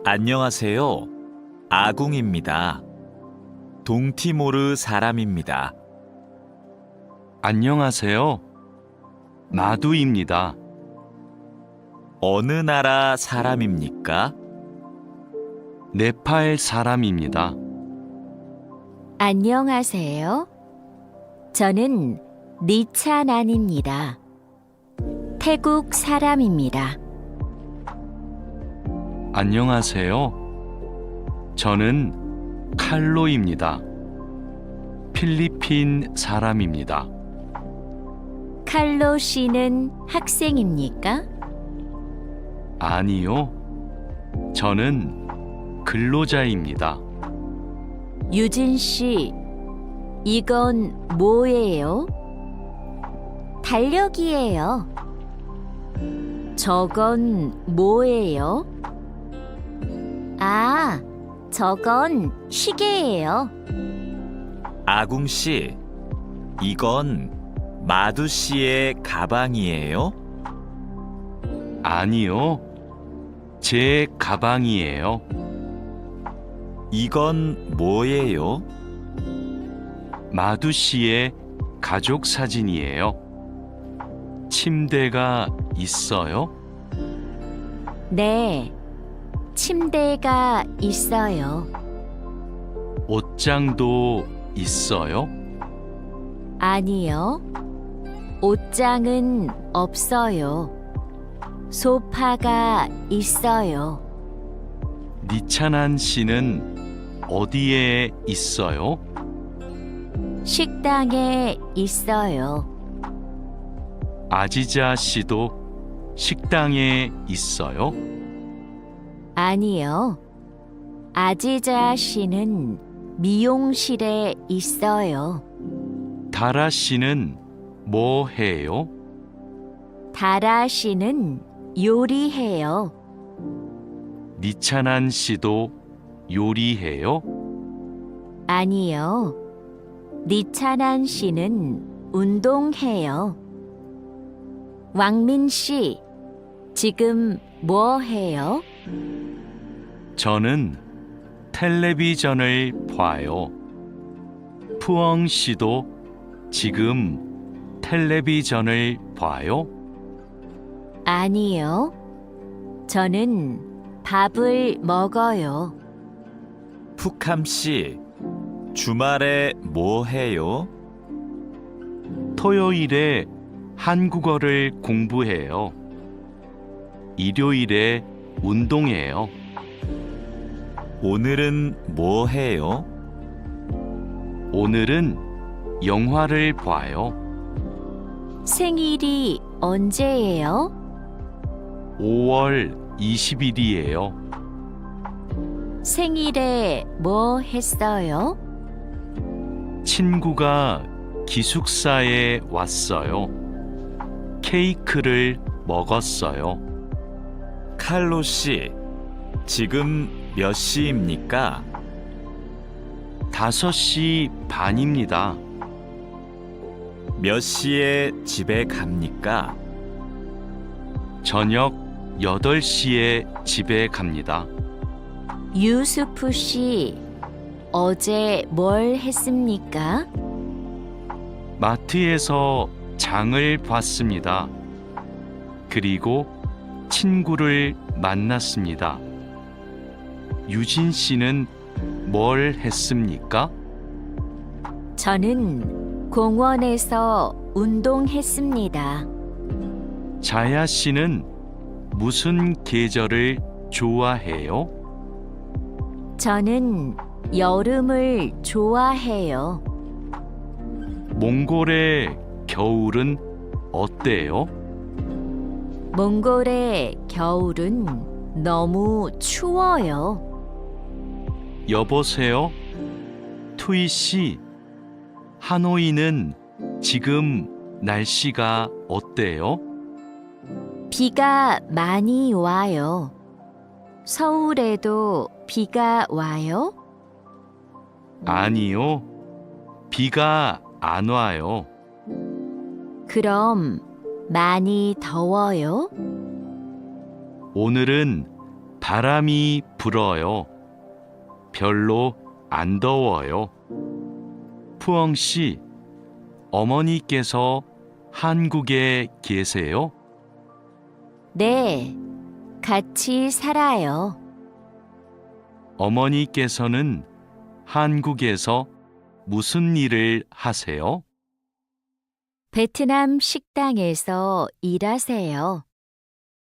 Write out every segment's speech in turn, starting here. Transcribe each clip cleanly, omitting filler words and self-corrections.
안녕하세요. 아궁입니다. 동티모르 사람입니다. 안녕하세요. 마두입니다. 어느 나라 사람입니까? 네팔 사람입니다. 안녕하세요. 저는 니찬안입니다. 태국 사람입니다. 안녕하세요. 저는 칼로입니다. 필리핀 사람입니다. 칼로 씨는 학생입니까? 아니요. 저는 근로자입니다. 유진 씨, 이건 뭐예요? 달력이에요. 저건 뭐예요? 아, 저건 시계예요. 아궁 씨, 이건 마두 씨의 가방이에요? 아니요. 제 가방이에요. 이건 뭐예요? 마두 씨의 가족 사진이에요. 침대가 있어요? 네, 침대가 있어요. 옷장도 있어요? 아니요, 옷장은 없어요. 소파가 있어요. 니찬한 씨는 어디에 있어요? 식당에 있어요. 아지자 씨도 식당에 있어요? 아니요, 아지자 씨는 미용실에 있어요. 다라 씨는 뭐 해요? 다라 씨는 요리해요. 니찬한 씨도 요리해요? 아니요, 니찬한 씨는 운동해요. 왕민 씨, 지금 뭐 해요? 저는 텔레비전을 봐요. 푸엉 씨도 지금 텔레비전을 봐요? 아니요, 저는 밥을 먹어요. 푸캄 씨, 주말에 뭐 해요? 토요일에 한국어를 공부해요. 일요일에 운동해요. 오늘은 뭐 해요? 오늘은 영화를 봐요. 생일이 언제예요? 5월 20일이에요. 생일에 뭐 했어요? 친구가 기숙사에 왔어요. 케이크를 먹었어요. 칼로 씨, 지금 몇 시입니까? 5시 반입니다. 몇 시에 집에 갑니까? 저녁 8시에 집에 갑니다. 유수프 씨, 어제 뭘 했습니까? 마트에서 장을 봤습니다. 그리고 친구를 만났습니다. 유진 씨는 뭘 했습니까? 저는 공원에서 운동했습니다. 자야 씨는 무슨 계절을 좋아해요? 저는 여름을 좋아해요. 몽골의 겨울은 어때요? 몽골의 겨울은 너무 추워요. 여보세요? 투이 씨, 하노이는 지금 날씨가 어때요? 비가 많이 와요. 서울에도 비가 와요? 아니요. 비가 안 와요. 그럼 많이 더워요? 오늘은 바람이 불어요. 별로 안 더워요. 푸엉 씨, 어머니께서 한국에 계세요? 네, 같이 살아요. 어머니께서는 한국에서 무슨 일을 하세요? 베트남 식당에서 일하세요.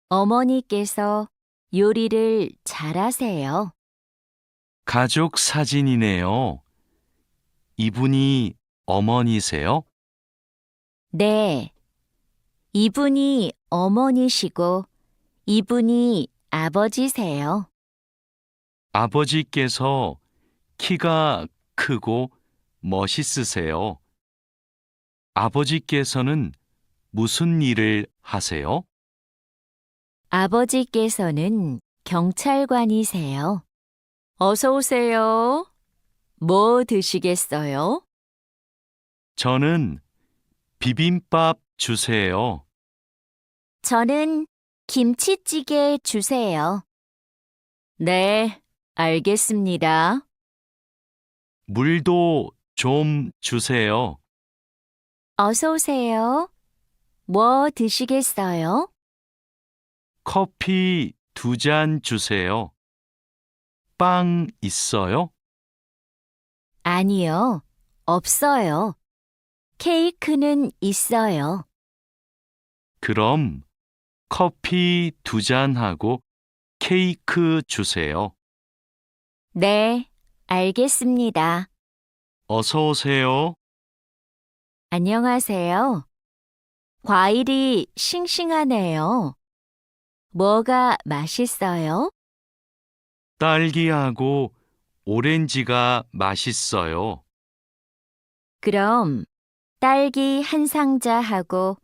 어머니께서 요리를 잘하세요. 가족 사진이네요. 이분이 어머니세요? 네, 이분이 어머니시고 이분이 아버지세요. 아버지께서 키가 크고 멋있으세요. 아버지께서는 무슨 일을 하세요? 아버지께서는 경찰관이세요. 어서 오세요. 뭐 드시겠어요? 저는 비빔밥 주세요. 저는 김치찌개 주세요. 네, 알겠습니다. 물도 좀 주세요. 어서 오세요. 뭐 드시겠어요? 커피 2잔 주세요. 빵 있어요? 아니요, 없어요. 케이크는 있어요. 그럼 커피 2잔하고 케이크 주세요. 네, 알겠습니다. 어서 오세요. 안녕하세요. 과일이 싱싱하네요. 뭐가 맛있어요? 딸기하고 오렌지가 맛있어요. 그럼 딸기 한 상자하고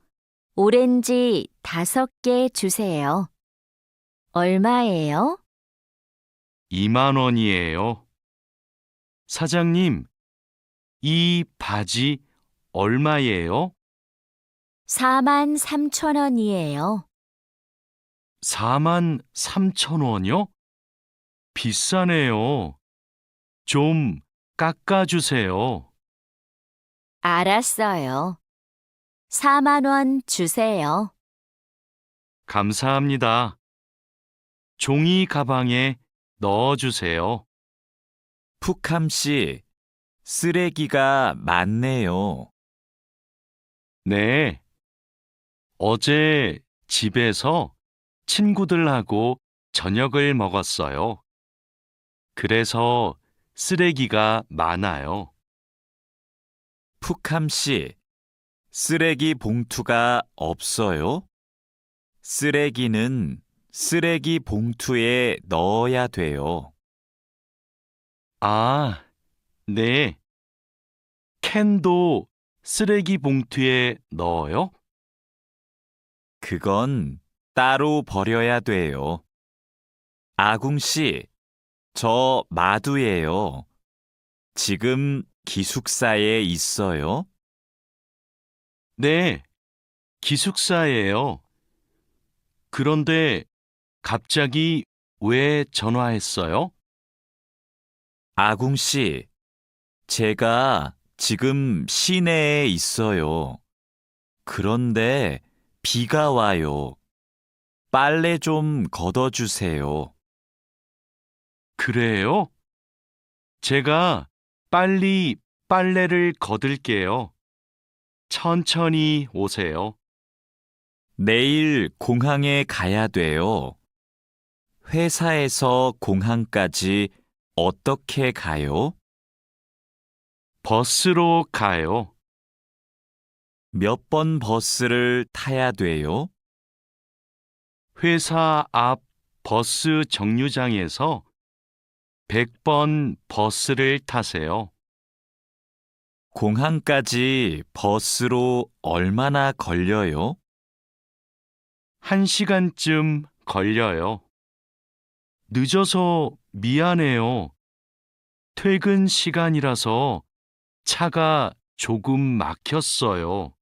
오렌지 5개 주세요. 얼마예요? 2만 원이에요. 사장님, 이 바지 얼마예요? 43,000원이에요. 4만 3천 원이요? 비싸네요. 좀 깎아주세요. 알았어요. 4만 원 주세요. 감사합니다. 종이 가방에 넣어주세요. 푸캄 씨, 쓰레기가 많네요. 네. 어제 집에서 친구들하고 저녁을 먹었어요. 그래서 쓰레기가 많아요. 푸캄 씨, 쓰레기 봉투가 없어요? 쓰레기는 쓰레기 봉투에 넣어야 돼요. 아, 네. 캔도 쓰레기 봉투에 넣어요? 그건 따로 버려야 돼요. 아궁 씨, 저 마두예요. 지금 기숙사에 있어요? 네, 기숙사예요. 그런데 갑자기 왜 전화했어요? 아궁 씨, 제가 지금 시내에 있어요. 그런데 비가 와요. 빨래 좀 걷어주세요. 그래요? 제가 빨리 빨래를 걷을게요. 천천히 오세요. 내일 공항에 가야 돼요. 회사에서 공항까지 어떻게 가요? 버스로 가요. 몇 번 버스를 타야 돼요? 회사 앞 버스 정류장에서 100번 버스를 타세요. 공항까지 버스로 얼마나 걸려요? 1시간쯤 걸려요. 늦어서 미안해요. 퇴근 시간이라서 차가 조금 막혔어요.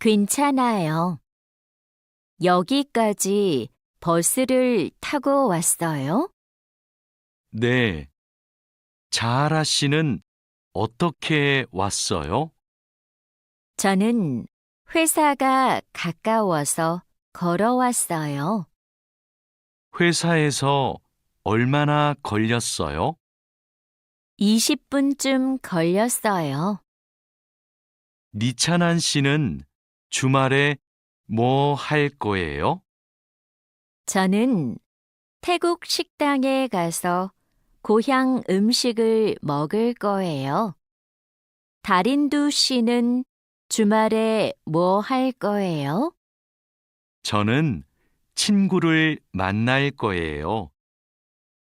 괜찮아요. 여기까지 버스를 타고 왔어요? 네. 자하라 씨는 어떻게 왔어요? 저는 회사가 가까워서 걸어왔어요. 회사에서 얼마나 걸렸어요? 20분쯤 걸렸어요. 니찬한 씨는 주말에 뭐 할 거예요? 저는 태국 식당에 가서 고향 음식을 먹을 거예요. 다린두 씨는 주말에 뭐 할 거예요? 저는 친구를 만날 거예요.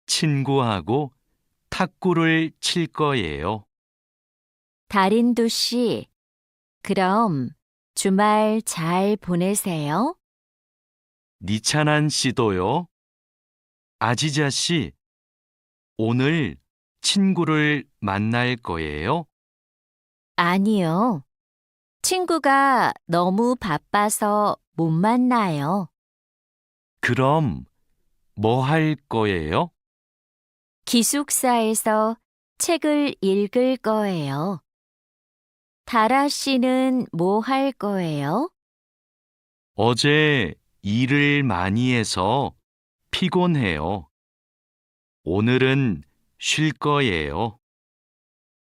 친구하고 탁구를 칠 거예요. 다린두 씨, 그럼 주말 잘 보내세요. 니찬한 씨도요. 아지자 씨, 오늘 친구를 만날 거예요? 아니요. 친구가 너무 바빠서 못 만나요. 그럼 뭐 할 거예요? 기숙사에서 책을 읽을 거예요. 다라 씨는 뭐 할 거예요? 어제 일을 많이 해서 피곤해요. 오늘은 쉴 거예요.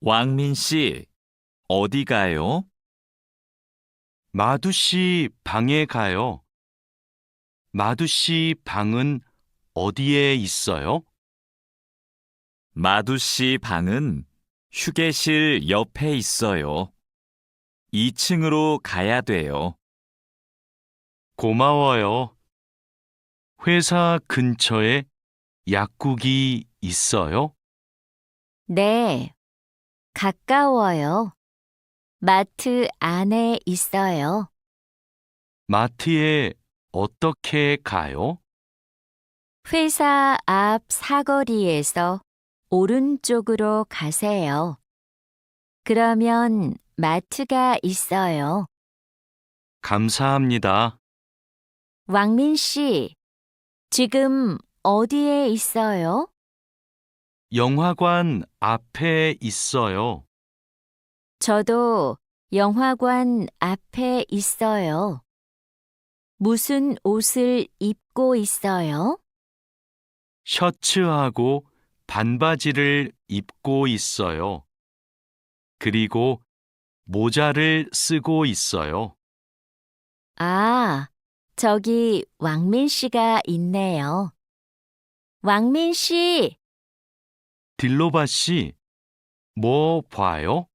왕민 씨, 어디 가요? 마두 씨 방에 가요. 마두 씨 방은 어디에 있어요? 마두 씨 방은 휴게실 옆에 있어요. 2층으로 가야 돼요. 고마워요. 회사 근처에 약국이 있어요? 네, 가까워요. 마트 안에 있어요. 마트에 어떻게 가요? 회사 앞 사거리에서 오른쪽으로 가세요. 그러면 마트가 있어요. 감사합니다. 왕민 씨, 지금 어디에 있어요? 영화관 앞에 있어요. 저도 영화관 앞에 있어요. 무슨 옷을 입고 있어요? 셔츠하고 반바지를 입고 있어요. 그리고 모자를 쓰고 있어요. 아, 저기 왕민 씨가 있네요. 왕민 씨, 딜로바 씨, 뭐 봐요?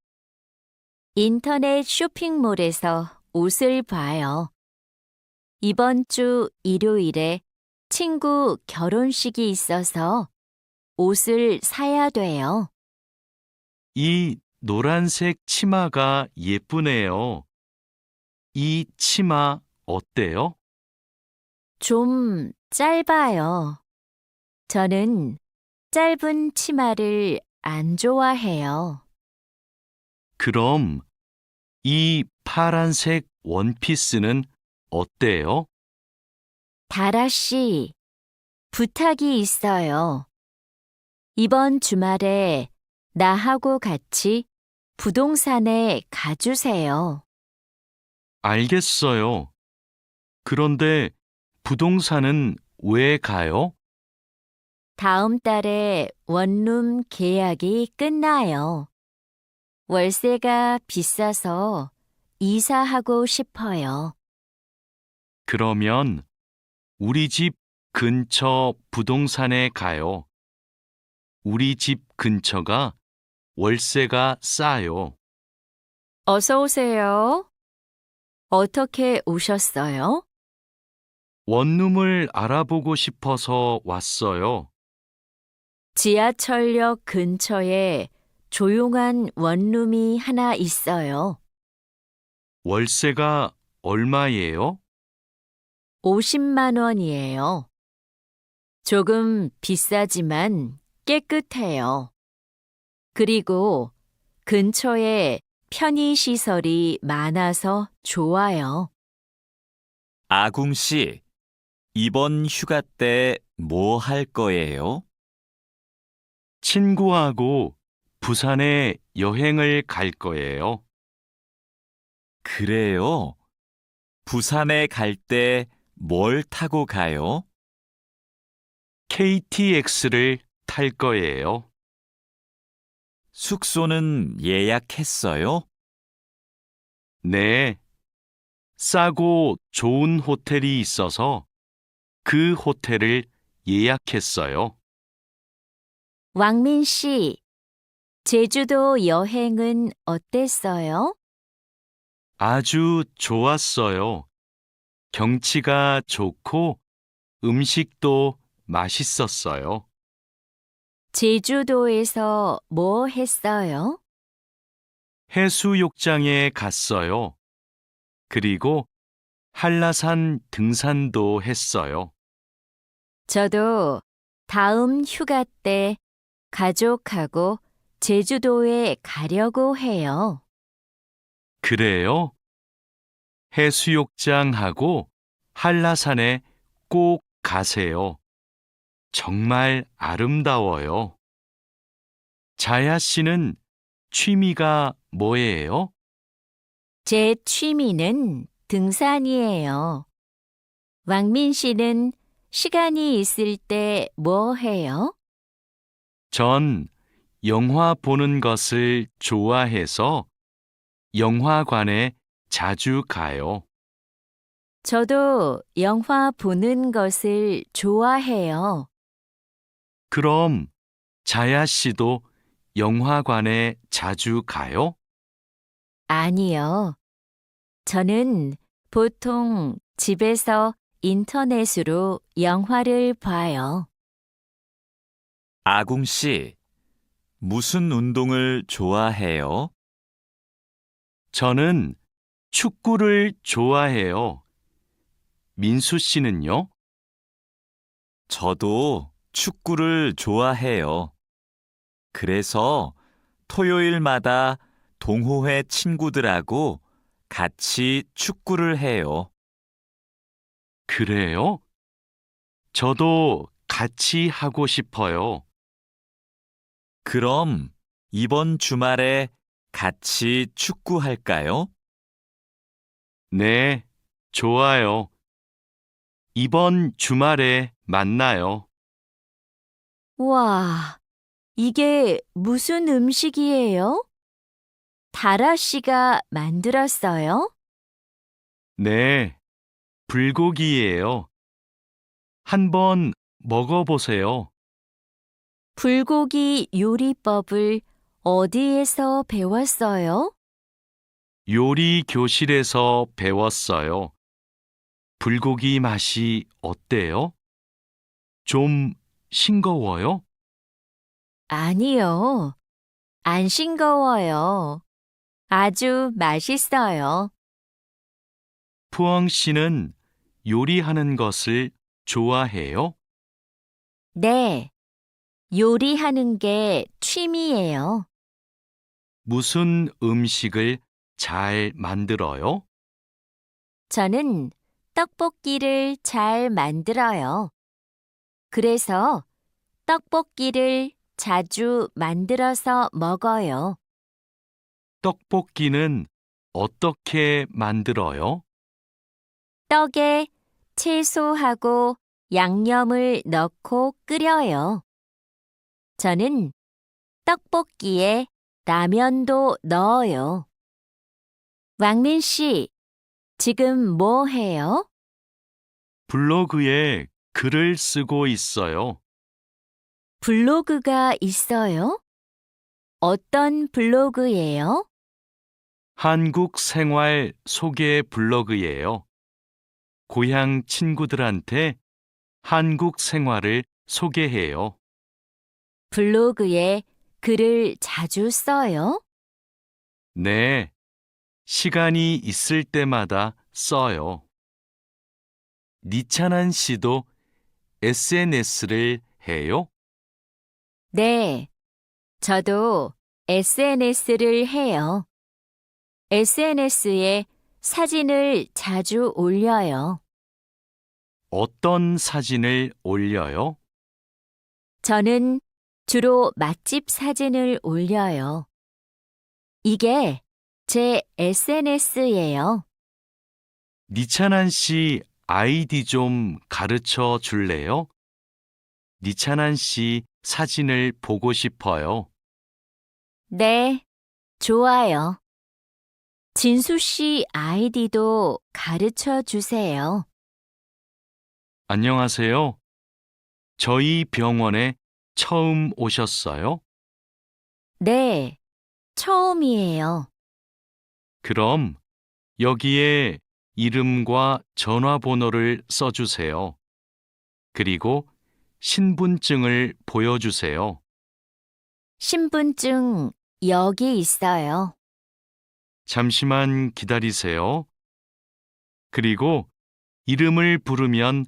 인터넷 쇼핑몰에서 옷을 봐요. 이번 주 일요일에 친구 결혼식이 있어서 옷을 사야 돼요. 이 노란색 치마가 예쁘네요. 이 치마 어때요? 좀 짧아요. 저는 짧은 치마를 안 좋아해요. 그럼 이 파란색 원피스는 어때요? 다라 씨, 부탁이 있어요. 이번 주말에 나하고 같이 부동산에 가주세요. 알겠어요. 그런데 부동산은 왜 가요? 다음 달에 원룸 계약이 끝나요. 월세가 비싸서 이사하고 싶어요. 그러면 우리 집 근처 부동산에 가요. 우리 집 근처가 월세가 싸요. 어서 오세요. 어떻게 오셨어요? 원룸을 알아보고 싶어서 왔어요. 지하철역 근처에 조용한 원룸이 하나 있어요. 월세가 얼마예요? 50만 원이에요. 조금 비싸지만 깨끗해요. 그리고 근처에 편의시설이 많아서 좋아요. 아궁 씨, 이번 휴가 때 뭐 할 거예요? 친구하고 부산에 여행을 갈 거예요. 그래요. 부산에 갈 때 뭘 타고 가요? KTX를 탈 거예요. 숙소는 예약했어요? 네. 싸고 좋은 호텔이 있어서 그 호텔을 예약했어요. 왕민 씨, 제주도 여행은 어땠어요? 아주 좋았어요. 경치가 좋고 음식도 맛있었어요. 제주도에서 뭐 했어요? 해수욕장에 갔어요. 그리고 한라산 등산도 했어요. 저도 다음 휴가 때 가족하고 제주도에 가려고 해요. 그래요? 해수욕장하고 한라산에 꼭 가세요. 정말 아름다워요. 자야 씨는 취미가 뭐예요? 제 취미는 등산이에요. 왕민 씨는 시간이 있을 때 뭐 해요? 전 영화 보는 것을 좋아해서 영화관에 자주 가요. 저도 영화 보는 것을 좋아해요. 그럼 자야 씨도 영화관에 자주 가요? 아니요. 저는 보통 집에서 인터넷으로 영화를 봐요. 아궁 씨, 무슨 운동을 좋아해요? 저는 축구를 좋아해요. 민수 씨는요? 저도 축구를 좋아해요. 그래서 토요일마다 동호회 친구들하고 같이 축구를 해요. 그래요? 저도 같이 하고 싶어요. 그럼 이번 주말에 같이 축구할까요? 네, 좋아요. 이번 주말에 만나요. 와, 이게 무슨 음식이에요? 다라 씨가 만들었어요? 네, 불고기예요. 한번 먹어보세요. 불고기 요리법을 어디에서 배웠어요? 요리 교실에서 배웠어요. 불고기 맛이 어때요? 좀 싱거워요? 아니요. 안 싱거워요. 아주 맛있어요. 푸엉 씨는 요리하는 것을 좋아해요? 네, 요리하는 게 취미예요. 무슨 음식을 잘 만들어요? 저는 떡볶이를 잘 만들어요. 그래서 떡볶이를 자주 만들어서 먹어요. 떡볶이는 어떻게 만들어요? 떡에 채소하고 양념을 넣고 끓여요. 저는 떡볶이에 라면도 넣어요. 왕민 씨, 지금 뭐 해요? 블로그에 글을 쓰고 있어요. 블로그가 있어요? 어떤 블로그예요? 한국 생활 소개 블로그예요. 고향 친구들한테 한국 생활을 소개해요. 블로그에 글을 자주 써요? 네, 시간이 있을 때마다 써요. 니찬한 씨도 SNS를 해요? 네, 저도 SNS를 해요. SNS에 사진을 자주 올려요. 어떤 사진을 올려요? 저는 주로 맛집 사진을 올려요. 이게 제 SNS예요. 니찬한 씨 아이디 좀 가르쳐 줄래요? 니찬한 씨 사진을 보고 싶어요. 네, 좋아요. 진수 씨 아이디도 가르쳐 주세요. 안녕하세요. 저희 병원에 처음 오셨어요? 네, 처음이에요. 그럼 여기에 이름과 전화번호를 써주세요. 그리고 신분증을 보여주세요. 신분증 여기 있어요. 잠시만 기다리세요. 그리고 이름을 부르면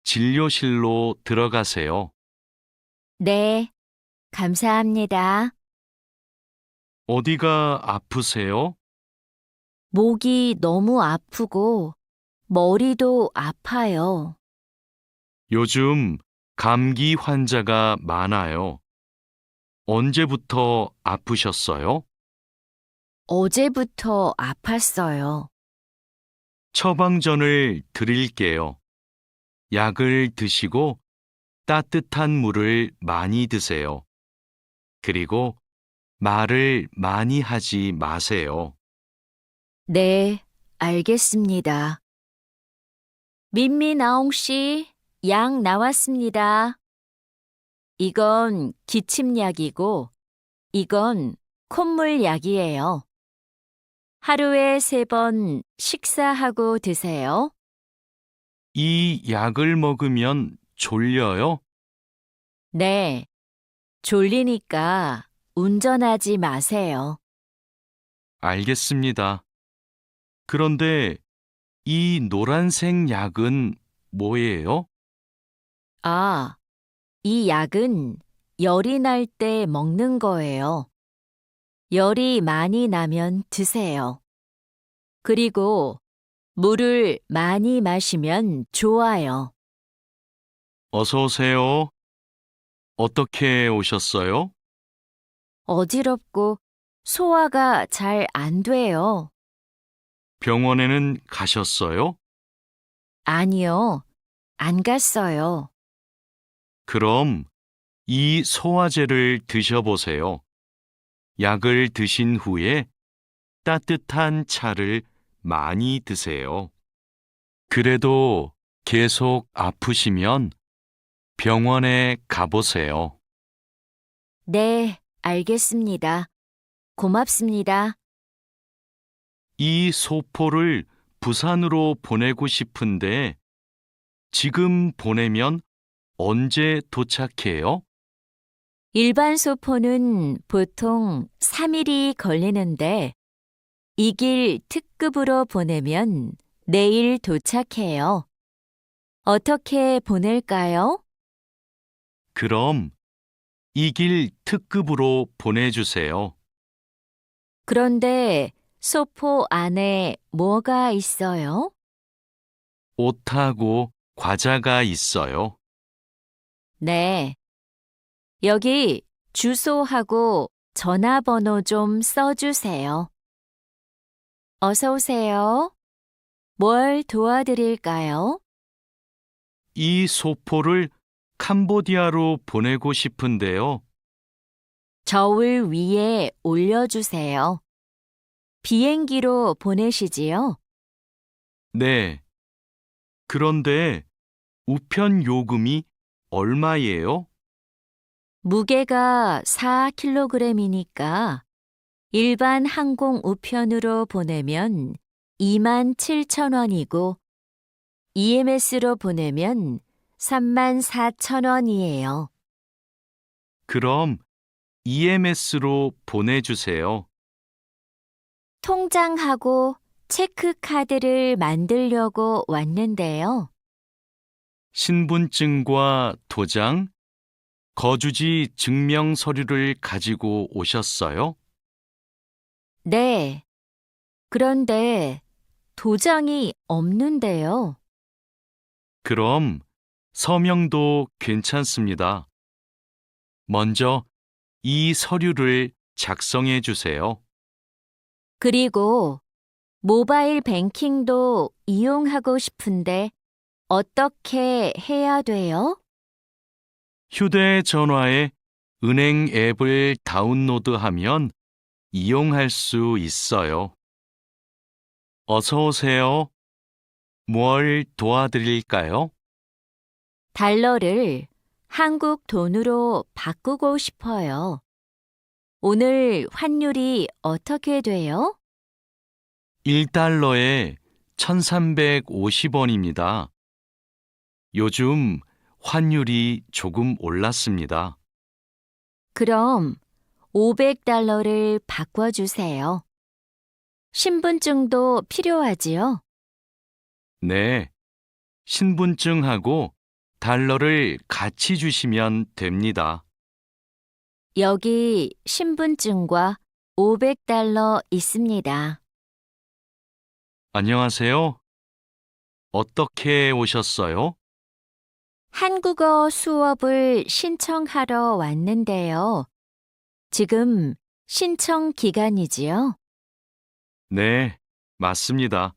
진료실로 들어가세요. 네, 감사합니다. 어디가 아프세요? 목이 너무 아프고 머리도 아파요. 요즘 감기 환자가 많아요. 언제부터 아프셨어요? 어제부터 아팠어요. 처방전을 드릴게요. 약을 드시고 따뜻한 물을 많이 드세요. 그리고 말을 많이 하지 마세요. 네, 알겠습니다. 민미나옹 씨, 약 나왔습니다. 이건 기침약이고, 이건 콧물약이에요. 하루에 3번 식사하고 드세요. 이 약을 먹으면 졸려요? 네, 졸리니까 운전하지 마세요. 알겠습니다. 그런데 이 노란색 약은 뭐예요? 아, 이 약은 열이 날 때 먹는 거예요. 열이 많이 나면 드세요. 그리고 물을 많이 마시면 좋아요. 어서 오세요. 어떻게 오셨어요? 어지럽고 소화가 잘 안 돼요. 병원에는 가셨어요? 아니요, 안 갔어요. 그럼 이 소화제를 드셔보세요. 약을 드신 후에 따뜻한 차를 많이 드세요. 그래도 계속 아프시면 병원에 가보세요. 네, 알겠습니다. 고맙습니다. 이 소포를 부산으로 보내고 싶은데 지금 보내면 언제 도착해요? 일반 소포는 보통 3일이 걸리는데 이 길 특급으로 보내면 내일 도착해요. 어떻게 보낼까요? 그럼 이 길 특급으로 보내주세요. 그런데 소포 안에 뭐가 있어요? 옷하고 과자가 있어요. 네. 여기 주소하고 전화번호 좀 써주세요. 어서 오세요. 뭘 도와드릴까요? 이 소포를 캄보디아로 보내고 싶은데요. 저울 위에 올려주세요. 비행기로 보내시지요? 네. 그런데 우편 요금이 얼마예요? 무게가 4kg이니까 일반 항공 우편으로 보내면 27,000원이고 EMS로 보내면 34,000원이에요. 그럼 EMS로 보내주세요. 통장하고 체크카드를 만들려고 왔는데요. 신분증과 도장, 거주지 증명 서류를 가지고 오셨어요? 네. 그런데 도장이 없는데요. 그럼 서명도 괜찮습니다. 먼저 이 서류를 작성해 주세요. 그리고 모바일 뱅킹도 이용하고 싶은데 어떻게 해야 돼요? 휴대전화에 은행 앱을 다운로드하면 이용할 수 있어요. 어서 오세요. 뭘 도와드릴까요? 달러를 한국 돈으로 바꾸고 싶어요. 오늘 환율이 어떻게 돼요? 1달러에 1,350원입니다. 요즘 환율이 조금 올랐습니다. 그럼 500달러를 바꿔주세요. 신분증도 필요하지요? 네, 신분증하고 달러를 같이 주시면 됩니다. 여기 신분증과 500달러 있습니다. 안녕하세요. 어떻게 오셨어요? 한국어 수업을 신청하러 왔는데요. 지금 신청 기간이지요? 네, 맞습니다.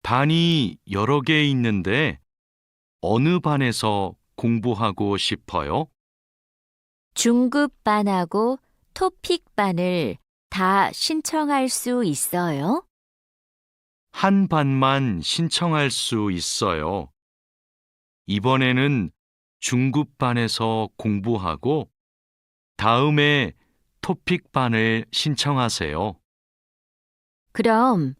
반이 여러 개 있는데 어느 반에서 공부하고 싶어요? 중급반하고 토픽반을 다 신청할 수 있어요? 한 반만 신청할 수 있어요. 이번에는 중급반에서 공부하고 다음에 토픽반을 신청하세요. 그럼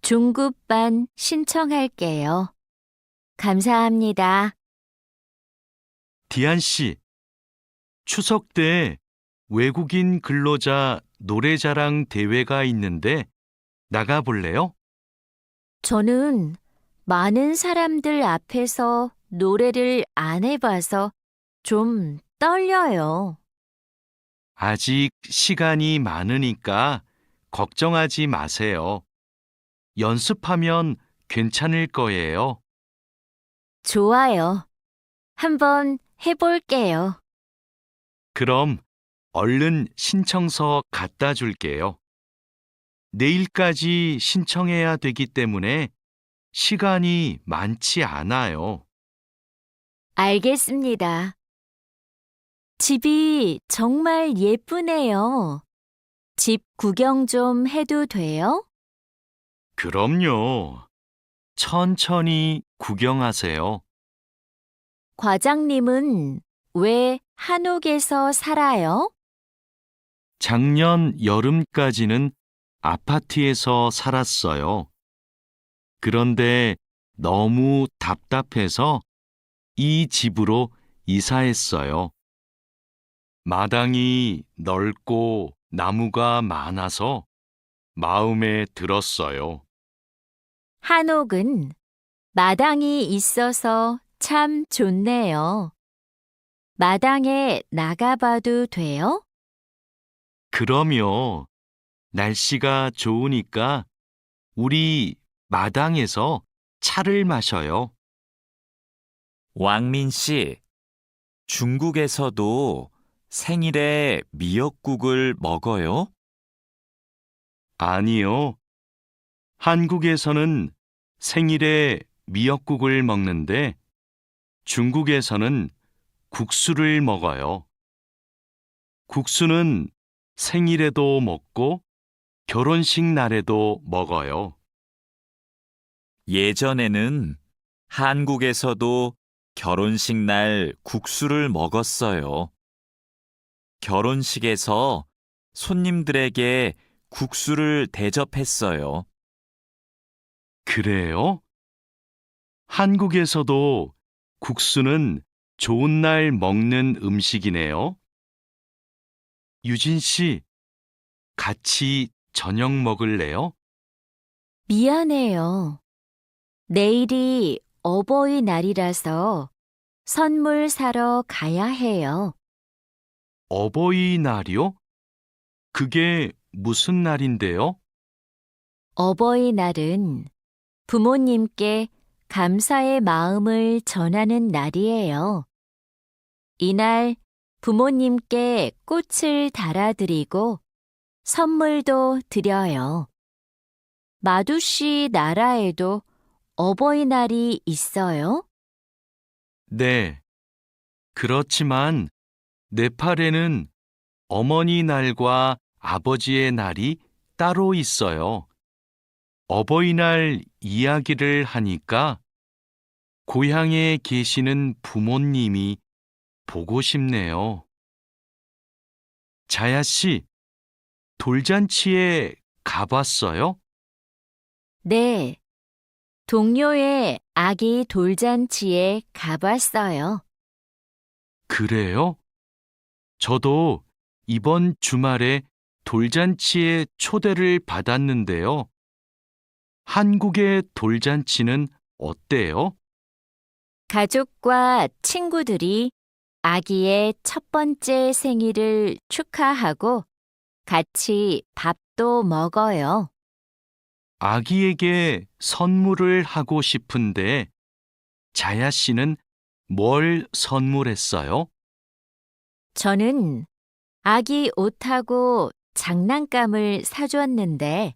중급반 신청할게요. 감사합니다. 디안 씨, 추석 때 외국인 근로자 노래자랑 대회가 있는데 나가 볼래요? 저는 많은 사람들 앞에서 노래를 안 해봐서 좀 떨려요. 아직 시간이 많으니까 걱정하지 마세요. 연습하면 괜찮을 거예요. 좋아요. 한번 해볼게요. 그럼 얼른 신청서 갖다 줄게요. 내일까지 신청해야 되기 때문에 시간이 많지 않아요. 알겠습니다. 집이 정말 예쁘네요. 집 구경 좀 해도 돼요? 그럼요. 천천히 구경하세요. 과장님은 왜 한옥에서 살아요? 작년 여름까지는 아파트에서 살았어요. 그런데 너무 답답해서 이 집으로 이사했어요. 마당이 넓고 나무가 많아서 마음에 들었어요. 한옥은 마당이 있어서 참 좋네요. 마당에 나가봐도 돼요? 그럼요. 날씨가 좋으니까 우리 마당에서 차를 마셔요. 왕민 씨, 중국에서도 생일에 미역국을 먹어요? 아니요. 한국에서는 생일에 미역국을 먹는데 중국에서는 국수를 먹어요. 국수는 생일에도 먹고 결혼식 날에도 먹어요. 예전에는 한국에서도 결혼식 날 국수를 먹었어요. 결혼식에서 손님들에게 국수를 대접했어요. 그래요? 한국에서도 국수는 좋은 날 먹는 음식이네요. 유진 씨, 같이 저녁 먹을래요? 미안해요. 내일이 어버이날이라서 선물 사러 가야 해요. 어버이날이요? 그게 무슨 날인데요? 어버이날은 부모님께 감사의 마음을 전하는 날이에요. 이날 부모님께 꽃을 달아드리고 선물도 드려요. 마두 씨 나라에도 어버이날이 있어요? 네. 그렇지만 네팔에는 어머니 날과 아버지의 날이 따로 있어요. 어버이날 이야기를 하니까 고향에 계시는 부모님이 보고 싶네요. 자야 씨, 돌잔치에 가봤어요? 네. 동료의 아기 돌잔치에 가봤어요. 그래요? 저도 이번 주말에 돌잔치에 초대를 받았는데요. 한국의 돌잔치는 어때요? 가족과 친구들이 아기의 첫 번째 생일을 축하하고 같이 밥도 먹어요. 아기에게 선물을 하고 싶은데 자야 씨는 뭘 선물했어요? 저는 아기 옷하고 장난감을 사줬는데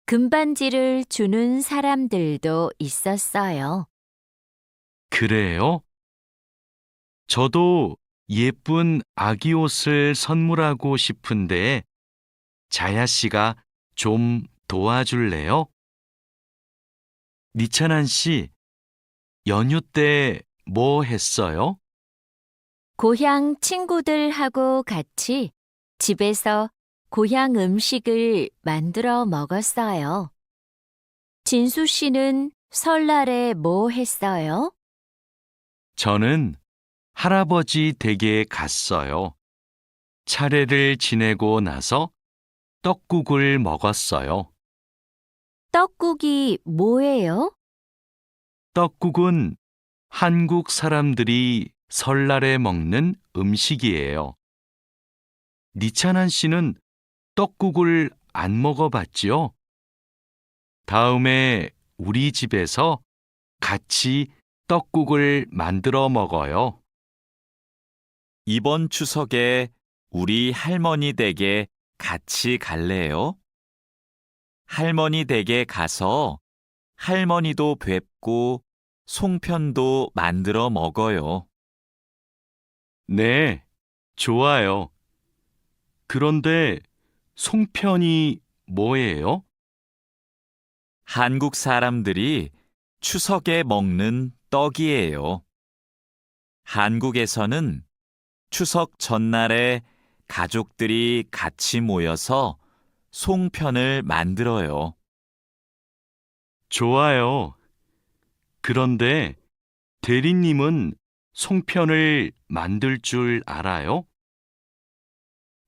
금반지를 주는 사람들도 있었어요. 그래요? 저도 예쁜 아기 옷을 선물하고 싶은데 자야 씨가 좀 도와줄래요? 니찬한 씨, 연휴 때 뭐 했어요? 고향 친구들하고 같이 집에서 고향 음식을 만들어 먹었어요. 진수 씨는 설날에 뭐 했어요? 저는 할아버지 댁에 갔어요. 차례를 지내고 나서 떡국을 먹었어요. 떡국이 뭐예요? 떡국은 한국 사람들이 설날에 먹는 음식이에요. 니찬한 씨는 떡국을 안 먹어봤지요? 다음에 우리 집에서 같이 떡국을 만들어 먹어요. 이번 추석에 우리 할머니 댁에 같이 갈래요? 할머니 댁에 가서 할머니도 뵙고 송편도 만들어 먹어요. 네, 좋아요. 그런데 송편이 뭐예요? 한국 사람들이 추석에 먹는 떡이에요. 한국에서는 추석 전날에 가족들이 같이 모여서 송편을 만들어요. 좋아요. 그런데 대리님은 송편을 만들 줄 알아요?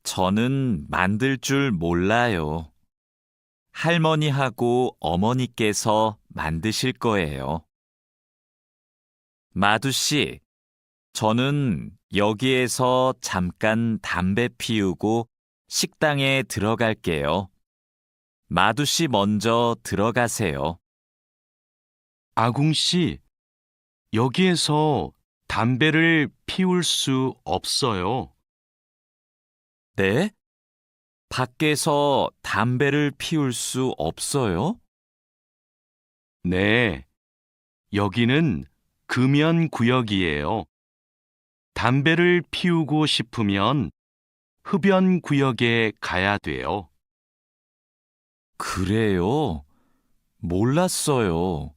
저는 만들 줄 몰라요. 할머니하고 어머니께서 만드실 거예요. 마두 씨, 저는 여기에서 잠깐 담배 피우고 식당에 들어갈게요. 마두 씨 먼저 들어가세요. 아궁 씨, 여기에서 담배를 피울 수 없어요. 네? 밖에서 담배를 피울 수 없어요? 네, 여기는 금연 구역이에요. 담배를 피우고 싶으면 흡연 구역에 가야 돼요. 그래요? 몰랐어요.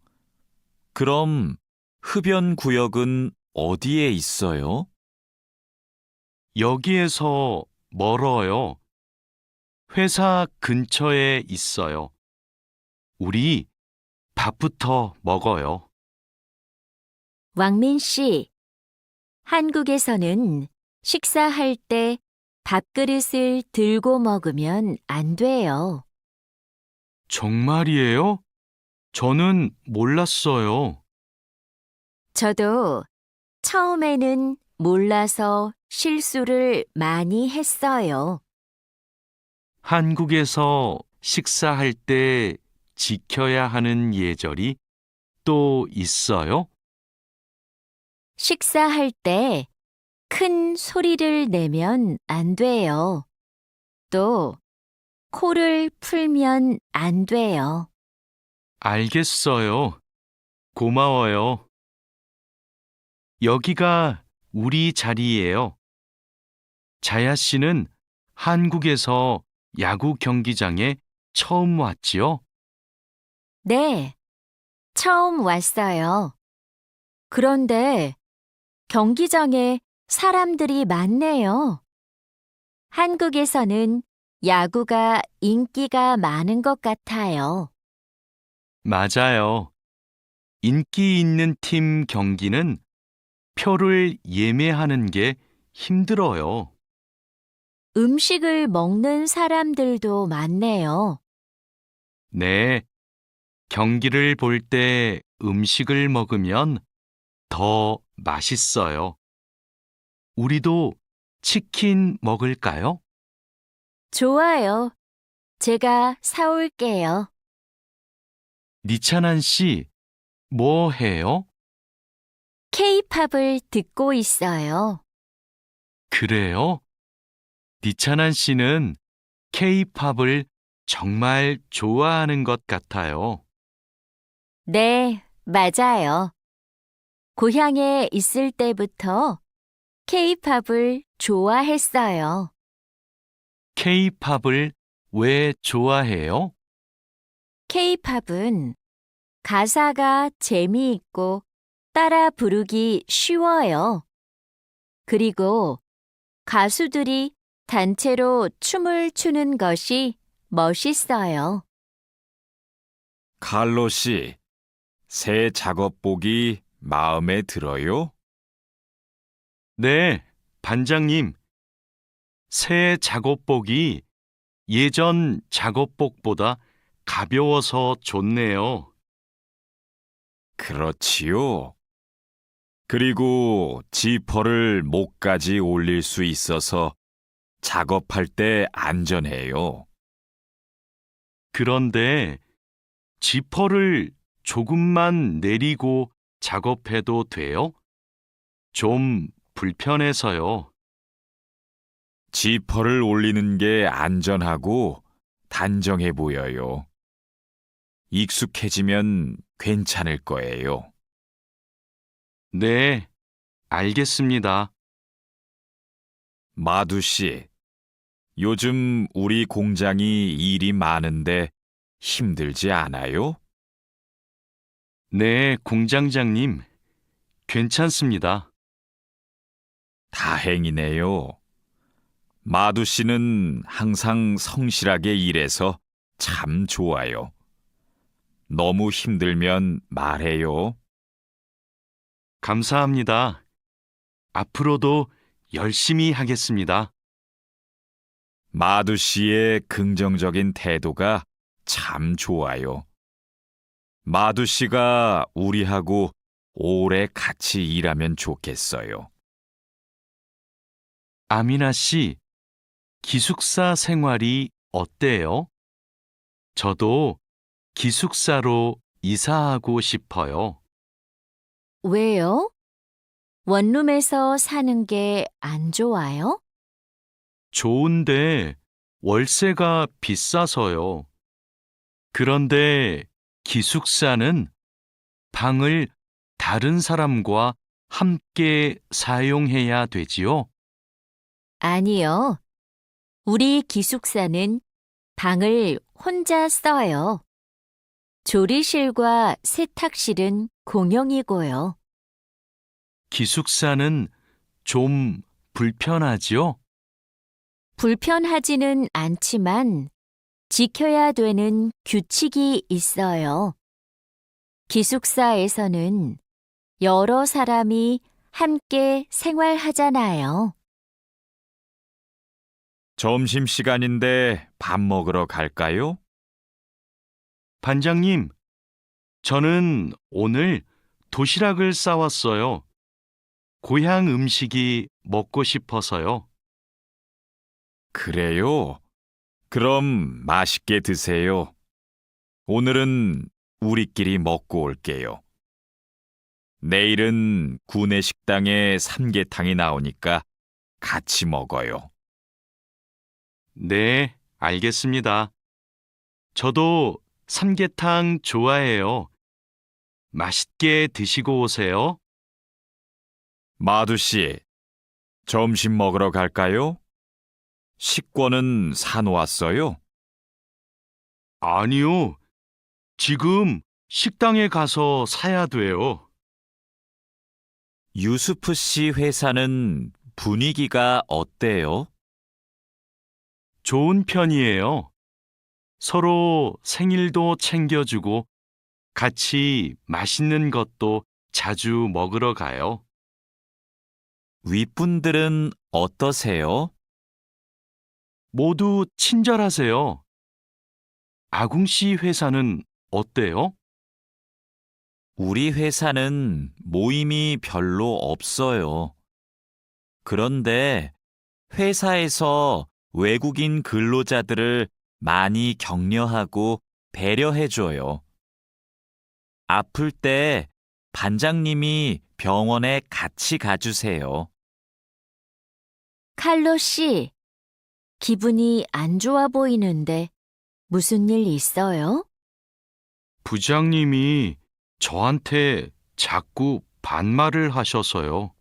그럼 흡연 구역은 어디에 있어요? 여기에서 멀어요. 회사 근처에 있어요. 우리 밥부터 먹어요. 왕민 씨, 한국에서는 식사할 때 밥그릇을 들고 먹으면 안 돼요. 정말이에요? 저는 몰랐어요. 저도 처음에는 몰라서 실수를 많이 했어요. 한국에서 식사할 때 지켜야 하는 예절이 적도 있어요? 식사할 때 큰 소리를 내면 안 돼요. 또 코를 풀면 안 돼요. 알겠어요. 고마워요. 여기가 우리 자리예요. 자야 씨는 한국에서 야구 경기장에 처음 왔지요? 네, 처음 왔어요. 그런데 경기장에 사람들이 많네요. 한국에서는 야구가 인기가 많은 것 같아요. 맞아요. 인기 있는 팀 경기는 표를 예매하는 게 힘들어요. 음식을 먹는 사람들도 많네요. 네, 경기를 볼 때 음식을 먹으면 더 맛있어요. 우리도 치킨 먹을까요? 좋아요. 제가 사올게요. 니찬한 씨, 뭐 해요? K-팝을 듣고 있어요. 그래요? 니찬한 씨는 K-팝을 정말 좋아하는 것 같아요. 네, 맞아요. 고향에 있을 때부터 K-팝을 좋아했어요. K-팝을 왜 좋아해요? K-팝은 가사가 재미있고 따라 부르기 쉬워요. 그리고 가수들이 단체로 춤을 추는 것이 멋있어요. 칼로 씨, 새 작업복이 마음에 들어요? 네, 반장님. 새 작업복이 예전 작업복보다 가벼워서 좋네요. 그렇지요. 그리고 지퍼를 목까지 올릴 수 있어서 작업할 때 안전해요. 그런데 지퍼를 조금만 내리고 작업해도 돼요? 좀 불편해서요. 지퍼를 올리는 게 안전하고 단정해 보여요. 익숙해지면 괜찮을 거예요. 네, 알겠습니다. 마두 씨, 요즘 우리 공장이 일이 많은데 힘들지 않아요? 네, 공장장님. 괜찮습니다. 다행이네요. 마두 씨는 항상 성실하게 일해서 참 좋아요. 너무 힘들면 말해요. 감사합니다. 앞으로도 열심히 하겠습니다. 마두 씨의 긍정적인 태도가 참 좋아요. 마두 씨가 우리하고 오래 같이 일하면 좋겠어요. 아미나 씨, 기숙사 생활이 어때요? 저도 기숙사로 이사하고 싶어요. 왜요? 원룸에서 사는 게 안 좋아요? 좋은데 월세가 비싸서요. 그런데 기숙사는 방을 다른 사람과 함께 사용해야 되지요? 아니요. 우리 기숙사는 방을 혼자 써요. 조리실과 세탁실은 공용이고요. 기숙사는 좀 불편하지요? 불편하지는 않지만 지켜야 되는 규칙이 있어요. 기숙사에서는 여러 사람이 함께 생활하잖아요. 점심시간인데 밥 먹으러 갈까요? 반장님, 저는 오늘 도시락을 싸왔어요. 고향 음식이 먹고 싶어서요. 그래요? 그럼 맛있게 드세요. 오늘은 우리끼리 먹고 올게요. 내일은 구내 식당에 삼계탕이 나오니까 같이 먹어요. 네, 알겠습니다. 저도 삼계탕 좋아해요. 맛있게 드시고 오세요. 마두 씨, 점심 먹으러 갈까요? 식권은 사놓았어요? 아니요. 지금 식당에 가서 사야 돼요. 유수프 씨 회사는 분위기가 어때요? 좋은 편이에요. 서로 생일도 챙겨주고 같이 맛있는 것도 자주 먹으러 가요. 윗분들은 어떠세요? 모두 친절하세요. 아궁 씨 회사는 어때요? 우리 회사는 모임이 별로 없어요. 그런데 회사에서 외국인 근로자들을 많이 격려하고 배려해줘요. 아플 때 반장님이 병원에 같이 가주세요. 칼로 씨, 기분이 안 좋아 보이는데 무슨 일 있어요? 부장님이 저한테 자꾸 반말을 하셔서요.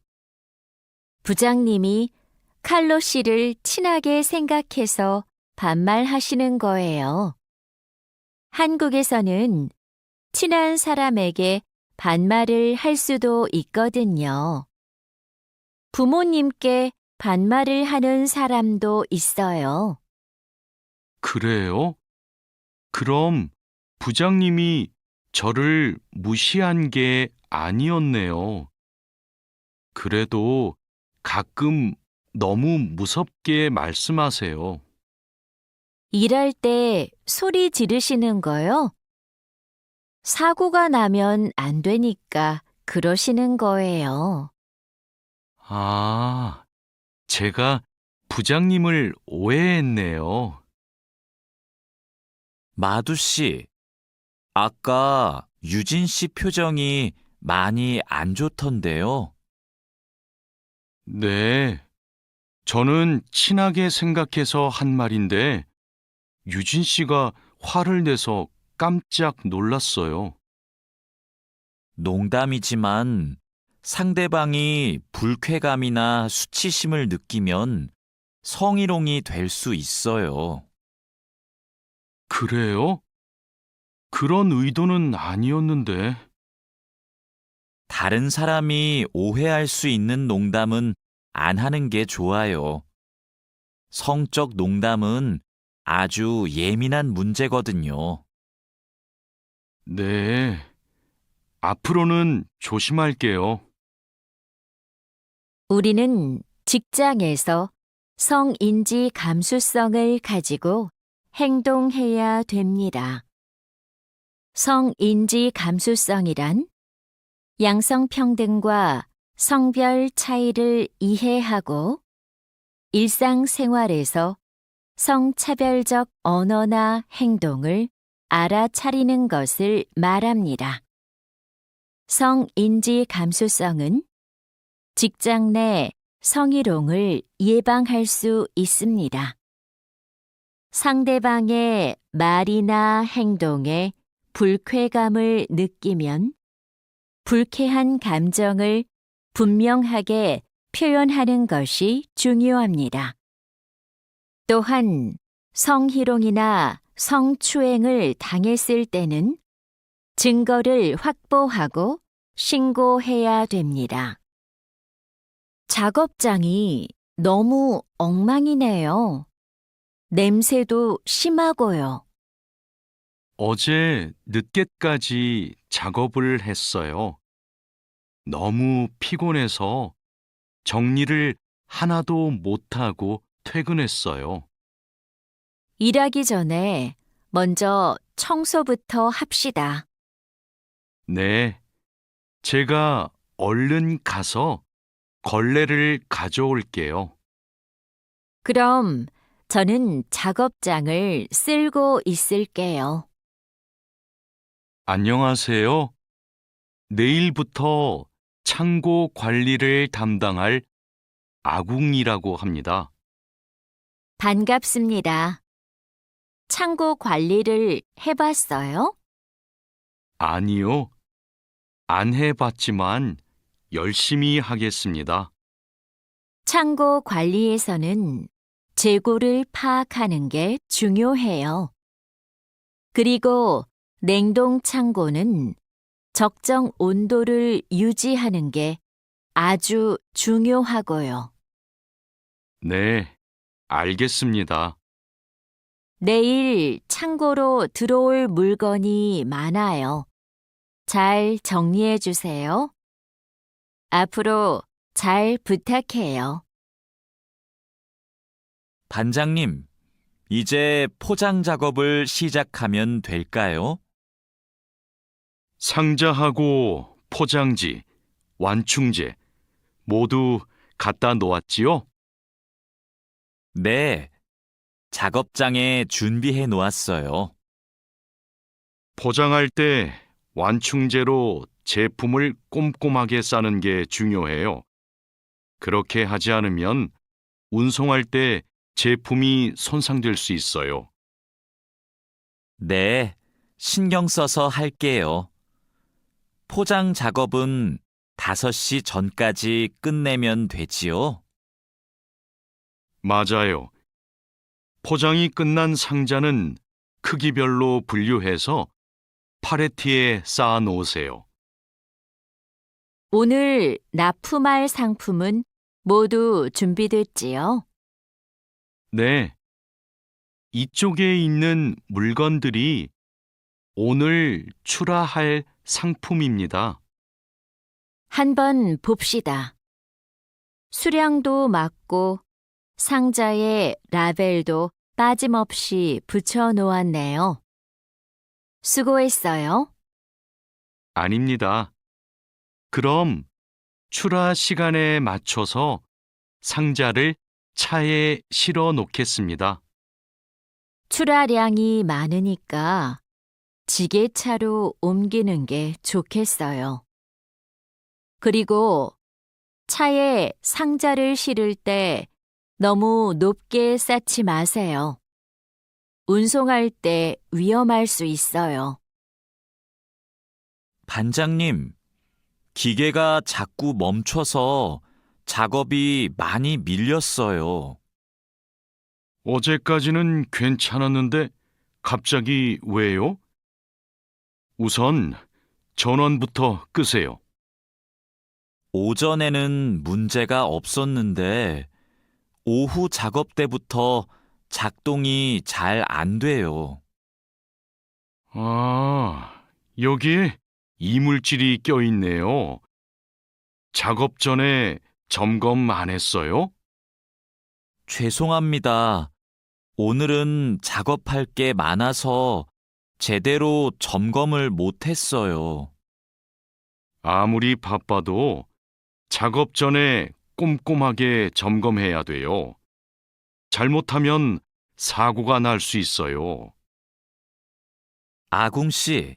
부장님이 칼로 씨를 친하게 생각해서 반말하시는 거예요. 한국에서는 친한 사람에게 반말을 할 수도 있거든요. 부모님께 반말을 하는 사람도 있어요. 그래요? 그럼 부장님이 저를 무시한 게 아니었네요. 그래도 가끔 너무 무섭게 말씀하세요. 일할 때 소리 지르시는 거요? 사고가 나면 안 되니까 그러시는 거예요. 아, 제가 부장님을 오해했네요. 마두 씨, 아까 유진 씨 표정이 많이 안 좋던데요. 네, 저는 친하게 생각해서 한 말인데 유진 씨가 화를 내서 깜짝 놀랐어요. 농담이지만 상대방이 불쾌감이나 수치심을 느끼면 성희롱이 될 수 있어요. 그래요? 그런 의도는 아니었는데. 다른 사람이 오해할 수 있는 농담은 안 하는 게 좋아요. 성적 농담은 아주 예민한 문제거든요. 네, 앞으로는 조심할게요. 우리는 직장에서 성인지 감수성을 가지고 행동해야 됩니다. 성인지 감수성이란 양성평등과 성별 차이를 이해하고 일상생활에서 성차별적 언어나 행동을 알아차리는 것을 말합니다. 성인지 감수성은 직장 내 성희롱을 예방할 수 있습니다. 상대방의 말이나 행동에 불쾌감을 느끼면 불쾌한 감정을 분명하게 표현하는 것이 중요합니다. 또한 성희롱이나 성추행을 당했을 때는 증거를 확보하고 신고해야 됩니다. 작업장이 너무 엉망이네요. 냄새도 심하고요. 어제 늦게까지 작업을 했어요. 너무 피곤해서 정리를 하나도 못하고 퇴근했어요. 일하기 전에 먼저 청소부터 합시다. 네, 제가 얼른 가서 걸레를 가져올게요. 그럼 저는 작업장을 쓸고 있을게요. 안녕하세요. 내일부터 창고 관리를 담당할 아궁이라고 합니다. 반갑습니다. 창고 관리를 해봤어요? 아니요, 안 해봤지만 열심히 하겠습니다. 창고 관리에서는 재고를 파악하는 게 중요해요. 그리고 냉동 창고는 적정 온도를 유지하는 게 아주 중요하고요. 네, 알겠습니다. 내일 창고로 들어올 물건이 많아요. 잘 정리해 주세요. 앞으로 잘 부탁해요. 반장님, 이제 포장 작업을 시작하면 될까요? 상자하고 포장지, 완충제 모두 갖다 놓았지요? 네, 작업장에 준비해 놓았어요. 포장할 때 완충제로 제품을 꼼꼼하게 싸는 게 중요해요. 그렇게 하지 않으면 운송할 때 제품이 손상될 수 있어요. 네, 신경 써서 할게요. 포장 작업은 5시 전까지 끝내면 되지요? 맞아요. 포장이 끝난 상자는 크기별로 분류해서 팔레트에 쌓아 놓으세요. 오늘 납품할 상품은 모두 준비됐지요? 네. 이쪽에 있는 물건들이 오늘 출하할 상품입니다. 한번 봅시다. 수량도 맞고 상자에 라벨도 빠짐없이 붙여 놓았네요. 수고했어요. 아닙니다. 그럼 출하 시간에 맞춰서 상자를 차에 실어 놓겠습니다. 출하량이 많으니까 지게차로 옮기는 게 좋겠어요. 그리고 차에 상자를 실을 때 너무 높게 쌓지 마세요. 운송할 때 위험할 수 있어요. 반장님, 기계가 자꾸 멈춰서 작업이 많이 밀렸어요. 어제까지는 괜찮았는데 갑자기 왜요? 우선 전원부터 끄세요. 오전에는 문제가 없었는데 오후 작업 때부터 작동이 잘 안 돼요. 아, 여기에 이물질이 껴있네요. 작업 전에 점검 안 했어요? 죄송합니다. 오늘은 작업할 게 많아서 제대로 점검을 못 했어요. 아무리 바빠도 작업 전에 꼼꼼하게 점검해야 돼요. 잘못하면 사고가 날 수 있어요. 아궁 씨,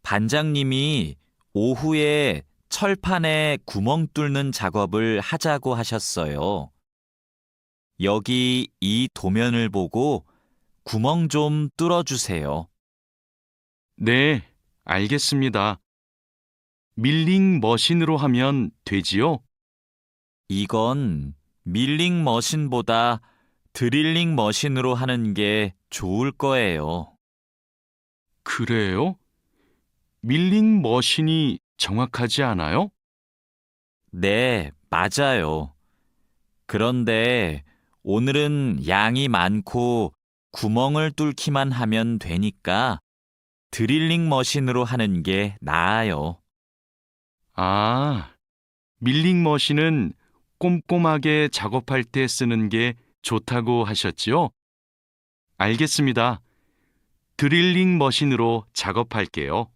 반장님이 오후에 철판에 구멍 뚫는 작업을 하자고 하셨어요. 여기 이 도면을 보고 구멍 좀 뚫어주세요. 네, 알겠습니다. 밀링 머신으로 하면 되지요? 이건 밀링 머신보다 드릴링 머신으로 하는 게 좋을 거예요. 그래요? 밀링 머신이 정확하지 않아요? 네, 맞아요. 그런데 오늘은 양이 많고 구멍을 뚫기만 하면 되니까 드릴링 머신으로 하는 게 나아요. 아, 밀링 머신은 꼼꼼하게 작업할 때 쓰는 게 좋다고 하셨지요? 알겠습니다. 드릴링 머신으로 작업할게요.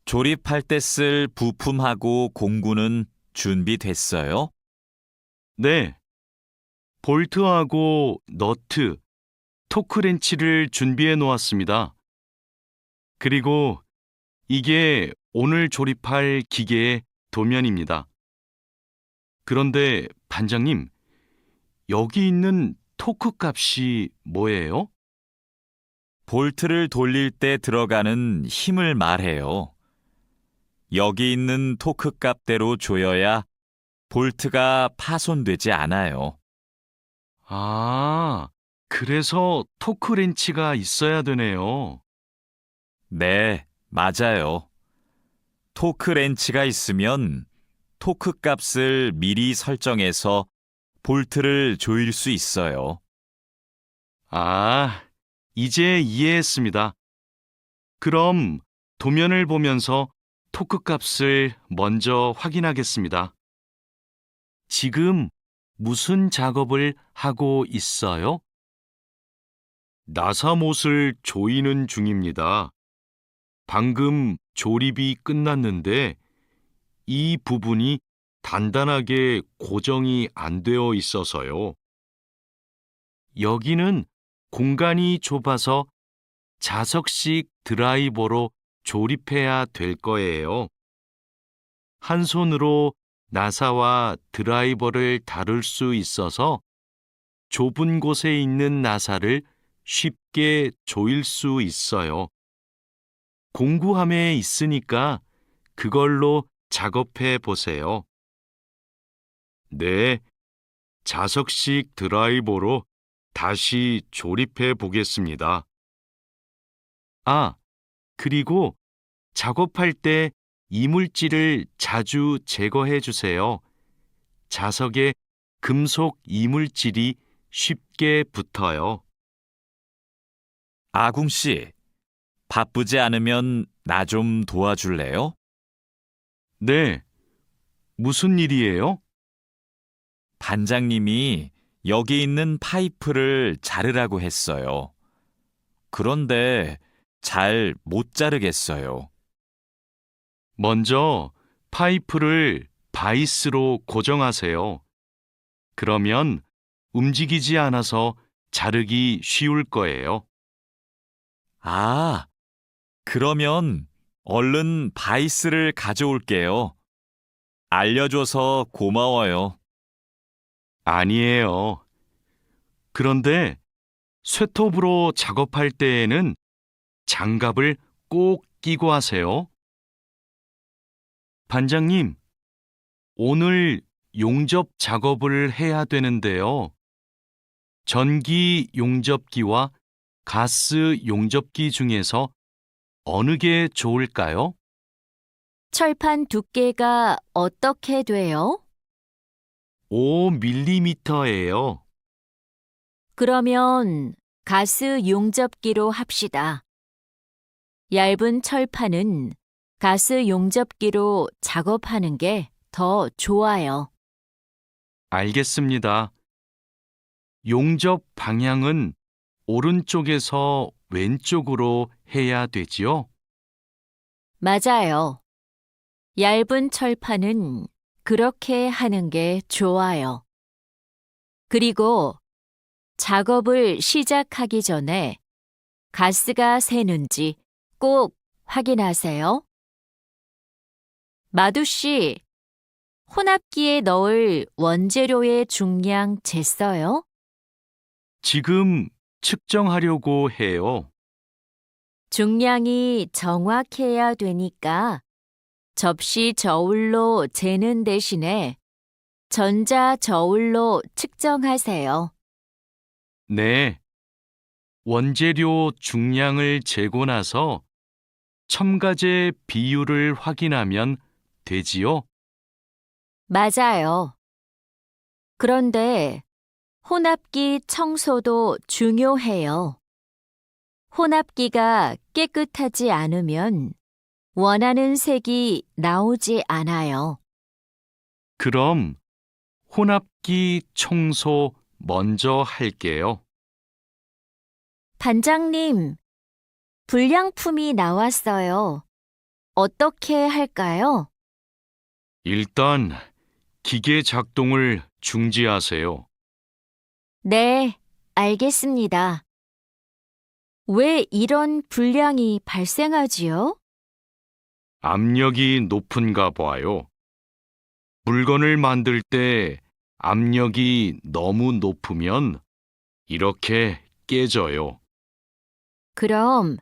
조립할 때 쓸 부품하고 공구는 준비됐어요? 네. 볼트하고 너트, 토크렌치를 준비해 놓았습니다. 그리고 이게 오늘 조립할 기계의 도면입니다. 그런데 반장님, 여기 있는 토크 값이 뭐예요? 볼트를 돌릴 때 들어가는 힘을 말해요. 여기 있는 토크 값대로 조여야 볼트가 파손되지 않아요. 아, 그래서 토크 렌치가 있어야 되네요. 네, 맞아요. 토크 렌치가 있으면 토크 값을 미리 설정해서 볼트를 조일 수 있어요. 아, 이제 이해했습니다. 그럼 도면을 보면서 토크 값을 먼저 확인하겠습니다. 지금 무슨 작업을 하고 있어요? 나사못을 조이는 중입니다. 방금 조립이 끝났는데 이 부분이 단단하게 고정이 안 되어 있어서요. 여기는 공간이 좁아서 자석식 드라이버로 조립해야 될 거예요. 한 손으로 나사와 드라이버를 다룰 수 있어서 좁은 곳에 있는 나사를 쉽게 조일 수 있어요. 공구함에 있으니까 그걸로 작업해 보세요. 네, 자석식 드라이버로 다시 조립해 보겠습니다. 아, 그리고 작업할 때 이물질을 자주 제거해 주세요. 자석에 금속 이물질이 쉽게 붙어요. 아궁 씨, 바쁘지 않으면 나 좀 도와줄래요? 네, 무슨 일이에요? 반장님이 여기 있는 파이프를 자르라고 했어요. 그런데 잘 못 자르겠어요. 먼저 파이프를 바이스로 고정하세요. 그러면 움직이지 않아서 자르기 쉬울 거예요. 아, 그러면 얼른 바이스를 가져올게요. 알려줘서 고마워요. 아니에요. 그런데 쇠톱으로 작업할 때에는 장갑을 꼭 끼고 하세요. 반장님, 오늘 용접 작업을 해야 되는데요. 전기 용접기와 가스 용접기 중에서 어느 게 좋을까요? 철판 두께가 어떻게 돼요? 5mm예요. 그러면 가스 용접기로 합시다. 얇은 철판은 가스 용접기로 작업하는 게 더 좋아요. 알겠습니다. 용접 방향은 오른쪽에서 왼쪽으로 해야 되지요? 맞아요. 얇은 철판은 그렇게 하는 게 좋아요. 그리고 작업을 시작하기 전에 가스가 새는지 꼭 확인하세요. 마두 씨, 혼합기에 넣을 원재료의 중량 쟀어요? 지금 측정하려고 해요. 중량이 정확해야 되니까 접시 저울로 재는 대신에 전자 저울로 측정하세요. 네. 원재료 중량을 재고 나서 첨가제 비율을 확인하면 되지요? 맞아요. 그런데 혼합기 청소도 중요해요. 혼합기가 깨끗하지 않으면 원하는 색이 나오지 않아요. 그럼 혼합기 청소 먼저 할게요. 반장님, 불량품이 나왔어요. 어떻게 할까요? 일단 기계 작동을 중지하세요. 네, 알겠습니다. 왜 이런 불량이 발생하지요? 압력이 높은가 봐요. 물건을 만들 때 압력이 너무 높으면 이렇게 깨져요. 그럼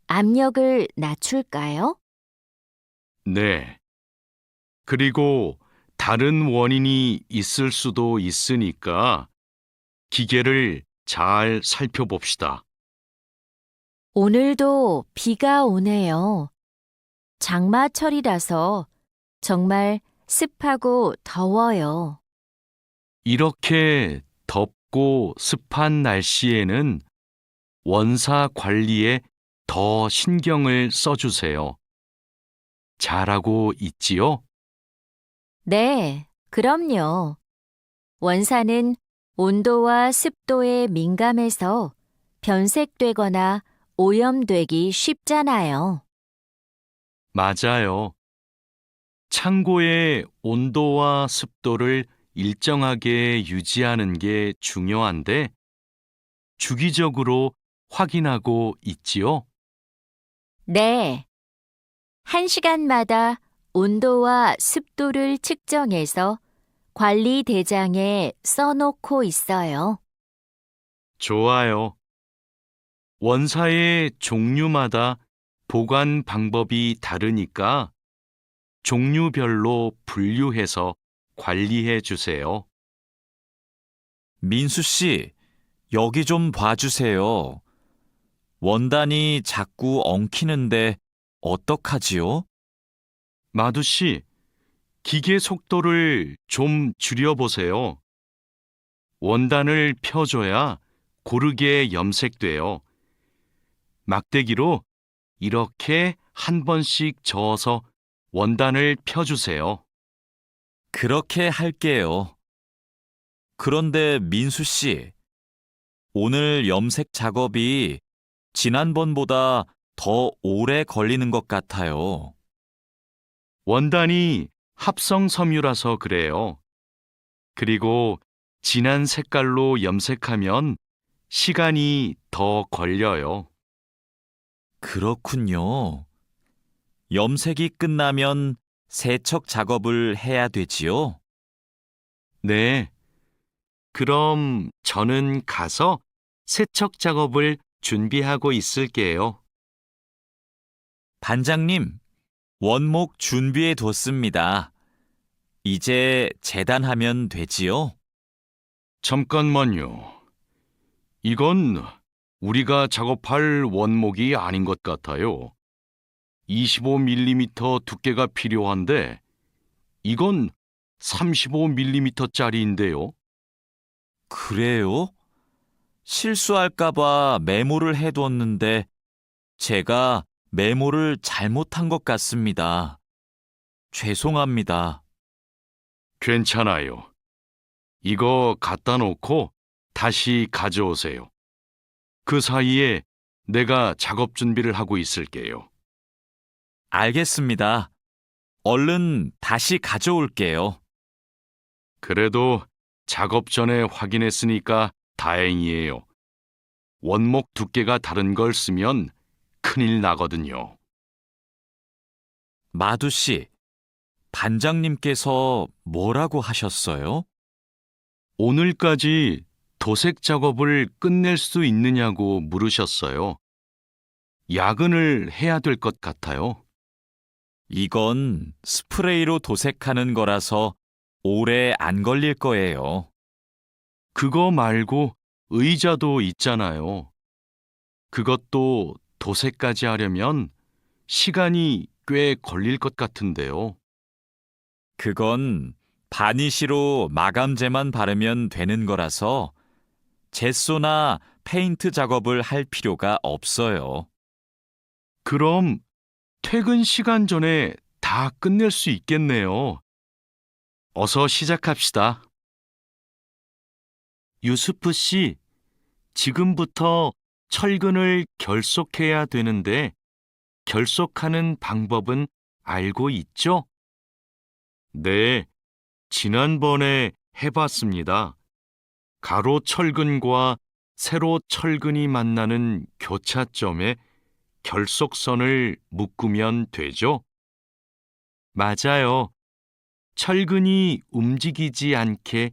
압력을 낮출까요? 네. 그리고 다른 원인이 있을 수도 있으니까 기계를 잘 살펴봅시다. 오늘도 비가 오네요. 장마철이라서 정말 습하고 더워요. 이렇게 덥고 습한 날씨에는 원사 관리에 더 신경을 써주세요. 잘하고 있지요? 네, 그럼요. 원사는 온도와 습도에 민감해서 변색되거나 오염되기 쉽잖아요. 맞아요. 창고의 온도와 습도를 일정하게 유지하는 게 중요한데 주기적으로 확인하고 있지요? 네. 1시간마다 온도와 습도를 측정해서 관리 대장에 써놓고 있어요. 좋아요. 원사의 종류마다 보관 방법이 다르니까 종류별로 분류해서 관리해 주세요. 민수 씨, 여기 좀 봐주세요. 원단이 자꾸 엉키는데 어떡하지요? 마두 씨, 기계 속도를 좀 줄여보세요. 원단을 펴줘야 고르게 염색돼요. 막대기로 이렇게 한 번씩 저어서 원단을 펴주세요. 그렇게 할게요. 그런데 민수 씨, 오늘 염색 작업이 지난번보다 더 오래 걸리는 것 같아요. 원단이 합성 섬유라서 그래요. 그리고 진한 색깔로 염색하면 시간이 더 걸려요. 그렇군요. 염색이 끝나면 세척 작업을 해야 되지요? 네. 그럼 저는 가서 세척 작업을 준비하고 있을게요. 반장님, 원목 준비해 뒀습니다. 이제 재단하면 되지요? 잠깐만요. 이건 우리가 작업할 원목이 아닌 것 같아요. 25mm 두께가 필요한데 이건 35mm짜리인데요. 그래요? 실수할까봐 메모를 해뒀는데 제가 메모를 잘못한 것 같습니다. 죄송합니다. 괜찮아요. 이거 갖다 놓고 다시 가져오세요. 그 사이에 내가 작업 준비를 하고 있을게요. 알겠습니다. 얼른 다시 가져올게요. 그래도 작업 전에 확인했으니까 다행이에요. 원목 두께가 다른 걸 쓰면 큰일 나거든요. 마두 씨, 반장님께서 뭐라고 하셨어요? 오늘까지 도색 작업을 끝낼 수 있느냐고 물으셨어요. 야근을 해야 될 것 같아요. 이건 스프레이로 도색하는 거라서 오래 안 걸릴 거예요. 그거 말고 의자도 있잖아요. 그것도 도색까지 하려면 시간이 꽤 걸릴 것 같은데요. 그건 바니쉬로 마감제만 바르면 되는 거라서 젯소나 페인트 작업을 할 필요가 없어요. 그럼 퇴근 시간 전에 다 끝낼 수 있겠네요. 어서 시작합시다. 유스프 씨, 지금부터 철근을 결속해야 되는데 결속하는 방법은 알고 있죠? 네, 지난번에 해봤습니다. 가로 철근과 세로 철근이 만나는 교차점에 결속선을 묶으면 되죠? 맞아요. 철근이 움직이지 않게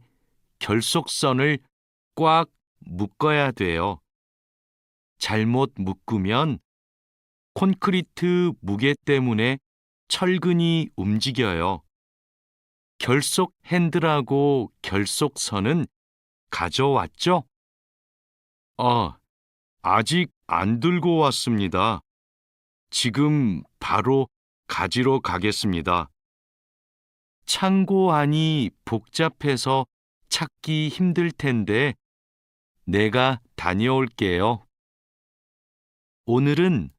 결속선을 꽉 묶어야 돼요. 잘못 묶으면 콘크리트 무게 때문에 철근이 움직여요. 결속 핸들하고 결속선은 가져왔죠? 아직 안 들고 왔습니다. 지금 바로 가지러 가겠습니다. 창고 안이 복잡해서 찾기 힘들 텐데 내가 다녀올게요. 오늘은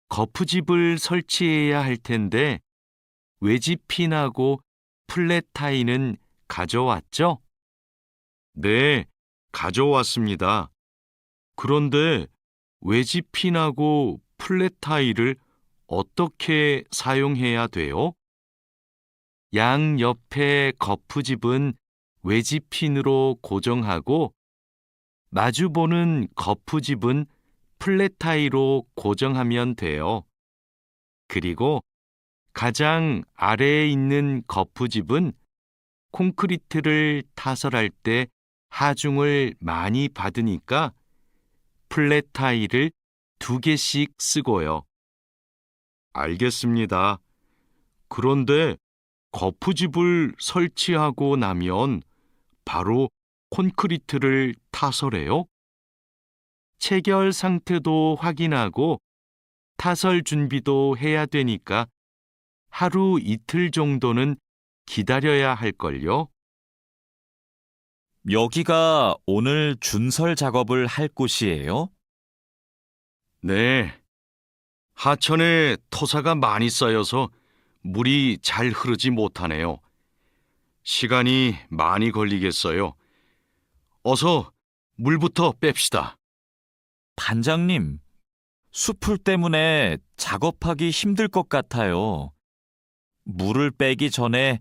거푸집을 설치해야 할 텐데 외지핀하고 플랫타이는 가져왔죠? 네, 가져왔습니다. 그런데 외지핀하고 플랫타이를 어떻게 사용해야 돼요? 양 옆에 거푸집은 외지핀으로 고정하고 마주보는 거푸집은 플랫타이로 고정하면 돼요. 그리고 가장 아래에 있는 거푸집은 콘크리트를 타설할 때 하중을 많이 받으니까 플랫타이를 2개씩 쓰고요. 알겠습니다. 그런데 거푸집을 설치하고 나면 바로 콘크리트를 타설해요? 체결 상태도 확인하고 타설 준비도 해야 되니까 하루 이틀 정도는 기다려야 할걸요? 여기가 오늘 준설 작업을 할 곳이에요? 네. 하천에 토사가 많이 쌓여서 물이 잘 흐르지 못하네요. 시간이 많이 걸리겠어요. 어서 물부터 뺍시다. 반장님, 숲풀 때문에 작업하기 힘들 것 같아요. 물을 빼기 전에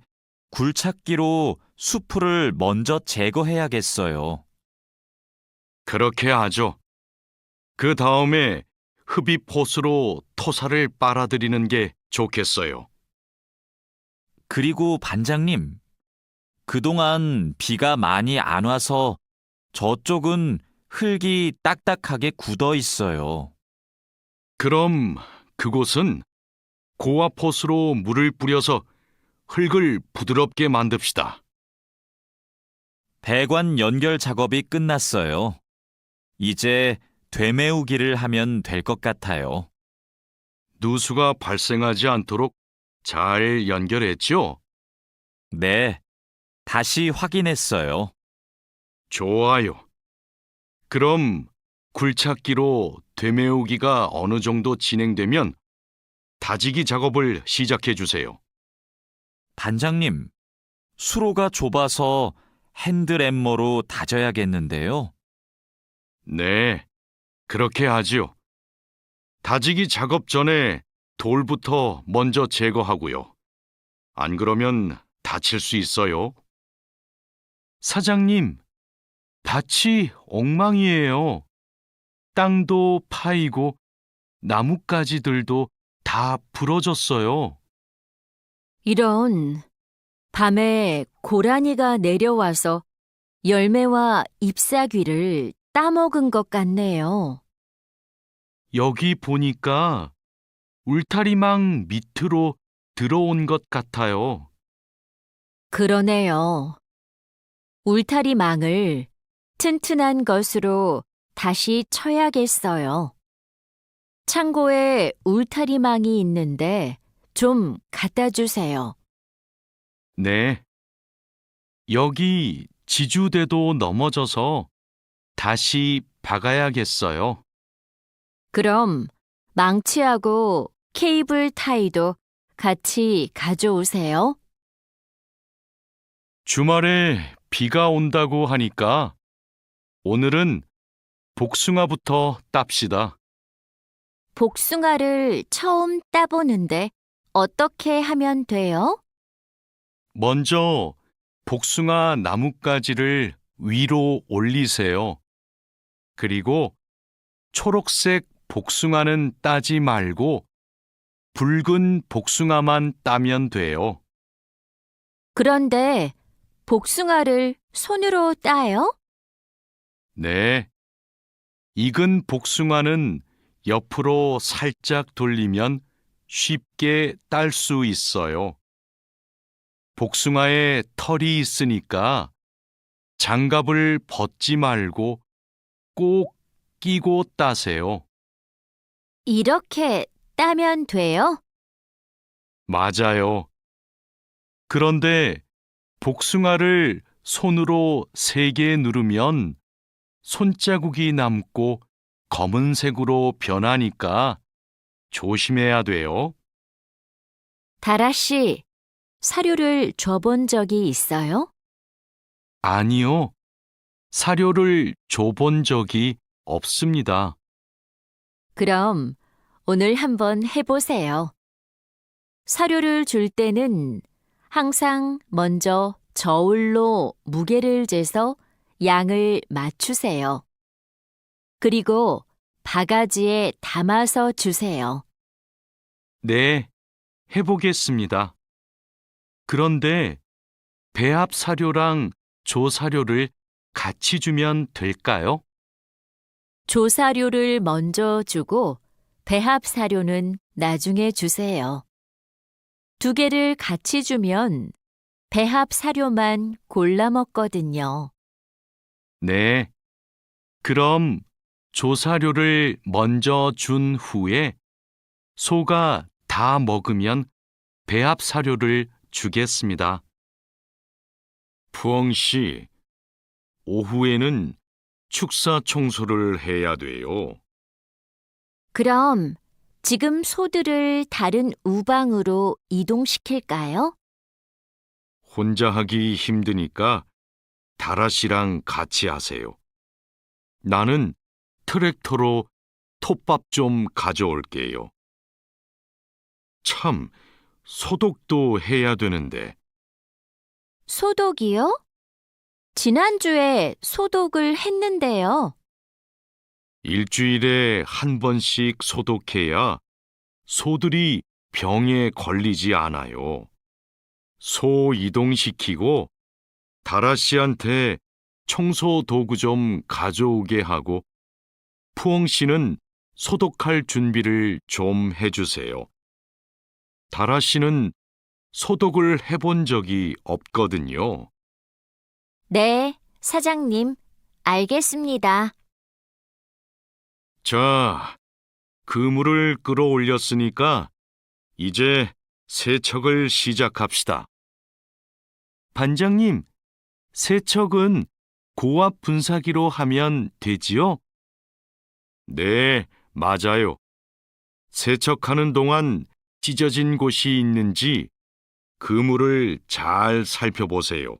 굴착기로 숲풀을 먼저 제거해야겠어요. 그렇게 하죠. 그 다음에 흡입 호스로 토사를 빨아들이는 게 좋겠어요. 그리고 반장님, 그동안 비가 많이 안 와서 저쪽은 흙이 딱딱하게 굳어 있어요. 그럼 그곳은 고압 호스로 물을 뿌려서 흙을 부드럽게 만듭시다. 배관 연결 작업이 끝났어요. 이제 되메우기를 하면 될 것 같아요. 누수가 발생하지 않도록 잘 연결했죠? 네, 다시 확인했어요. 좋아요. 그럼 굴착기로 되메우기가 어느 정도 진행되면 다지기 작업을 시작해 주세요. 반장님, 수로가 좁아서 핸드램머로 다져야겠는데요. 네, 그렇게 하지요. 다지기 작업 전에 돌부터 먼저 제거하고요. 안 그러면 다칠 수 있어요. 사장님, 밭이 엉망이에요. 땅도 파이고 나뭇가지들도 다 부러졌어요. 이런, 밤에 고라니가 내려와서 열매와 잎사귀를 따먹은 것 같네요. 여기 보니까 울타리망 밑으로 들어온 것 같아요. 그러네요. 울타리망을 튼튼한 것으로 다시 쳐야겠어요. 창고에 울타리망이 있는데 좀 갖다 주세요. 네. 여기 지주대도 넘어져서 다시 박아야겠어요. 그럼 망치하고 케이블 타이도 같이 가져오세요. 주말에 비가 온다고 하니까 오늘은 복숭아부터 땁시다. 복숭아를 처음 따보는데 어떻게 하면 돼요? 먼저 복숭아 나뭇가지를 위로 올리세요. 그리고 초록색 복숭아는 따지 말고 붉은 복숭아만 따면 돼요. 그런데 복숭아를 손으로 따요? 네. 익은 복숭아는 옆으로 살짝 돌리면 쉽게 딸 수 있어요. 복숭아에 털이 있으니까 장갑을 벗지 말고 꼭 끼고 따세요. 이렇게 따면 돼요? 맞아요. 그런데 복숭아를 손으로 세게 누르면 손자국이 남고 검은색으로 변하니까 조심해야 돼요. 다라 씨, 사료를 줘본 적이 있어요? 아니요. 사료를 줘본 적이 없습니다. 그럼 오늘 한번 해보세요. 사료를 줄 때는 항상 먼저 저울로 무게를 재서 양을 맞추세요. 그리고 바가지에 담아서 주세요. 네, 해보겠습니다. 그런데 배합 사료랑 조사료를 같이 주면 될까요? 조사료를 먼저 주고 배합 사료는 나중에 주세요. 두 개를 같이 주면 배합 사료만 골라 먹거든요. 네. 그럼 조사료를 먼저 준 후에 소가 다 먹으면 배합 사료를 주겠습니다. 푸엉 씨, 오후에는 축사 청소를 해야 돼요. 그럼 지금 소들을 다른 우방으로 이동시킬까요? 혼자 하기 힘드니까 다라 씨랑 같이 하세요. 나는 트랙터로 톱밥 좀 가져올게요. 참, 소독도 해야 되는데. 소독이요? 지난주에 소독을 했는데요. 일주일에 한 번씩 소독해야 소들이 병에 걸리지 않아요. 소 이동시키고 다라 씨한테 청소 도구 좀 가져오게 하고 푸엉 씨는 소독할 준비를 좀 해주세요. 다라 씨는 소독을 해본 적이 없거든요. 네, 사장님, 알겠습니다. 자, 그물을 끌어올렸으니까 이제 세척을 시작합시다. 반장님, 세척은 고압 분사기로 하면 되지요? 네, 맞아요. 세척하는 동안 찢어진 곳이 있는지 그물을 잘 살펴보세요.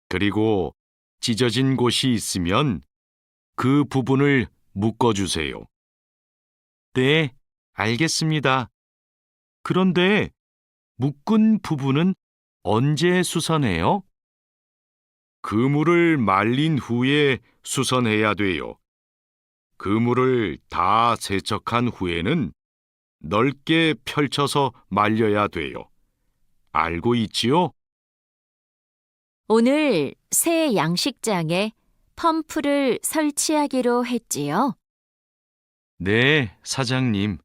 그리고 찢어진 곳이 있으면 그 부분을 묶어주세요. 네, 알겠습니다. 그런데 묶은 부분은 언제 수선해요? 그물을 말린 후에 수선해야 돼요. 그물을 다 세척한 후에는 넓게 펼쳐서 말려야 돼요. 알고 있지요? 오늘 새 양식장에 펌프를 설치하기로 했지요. 네, 사장님.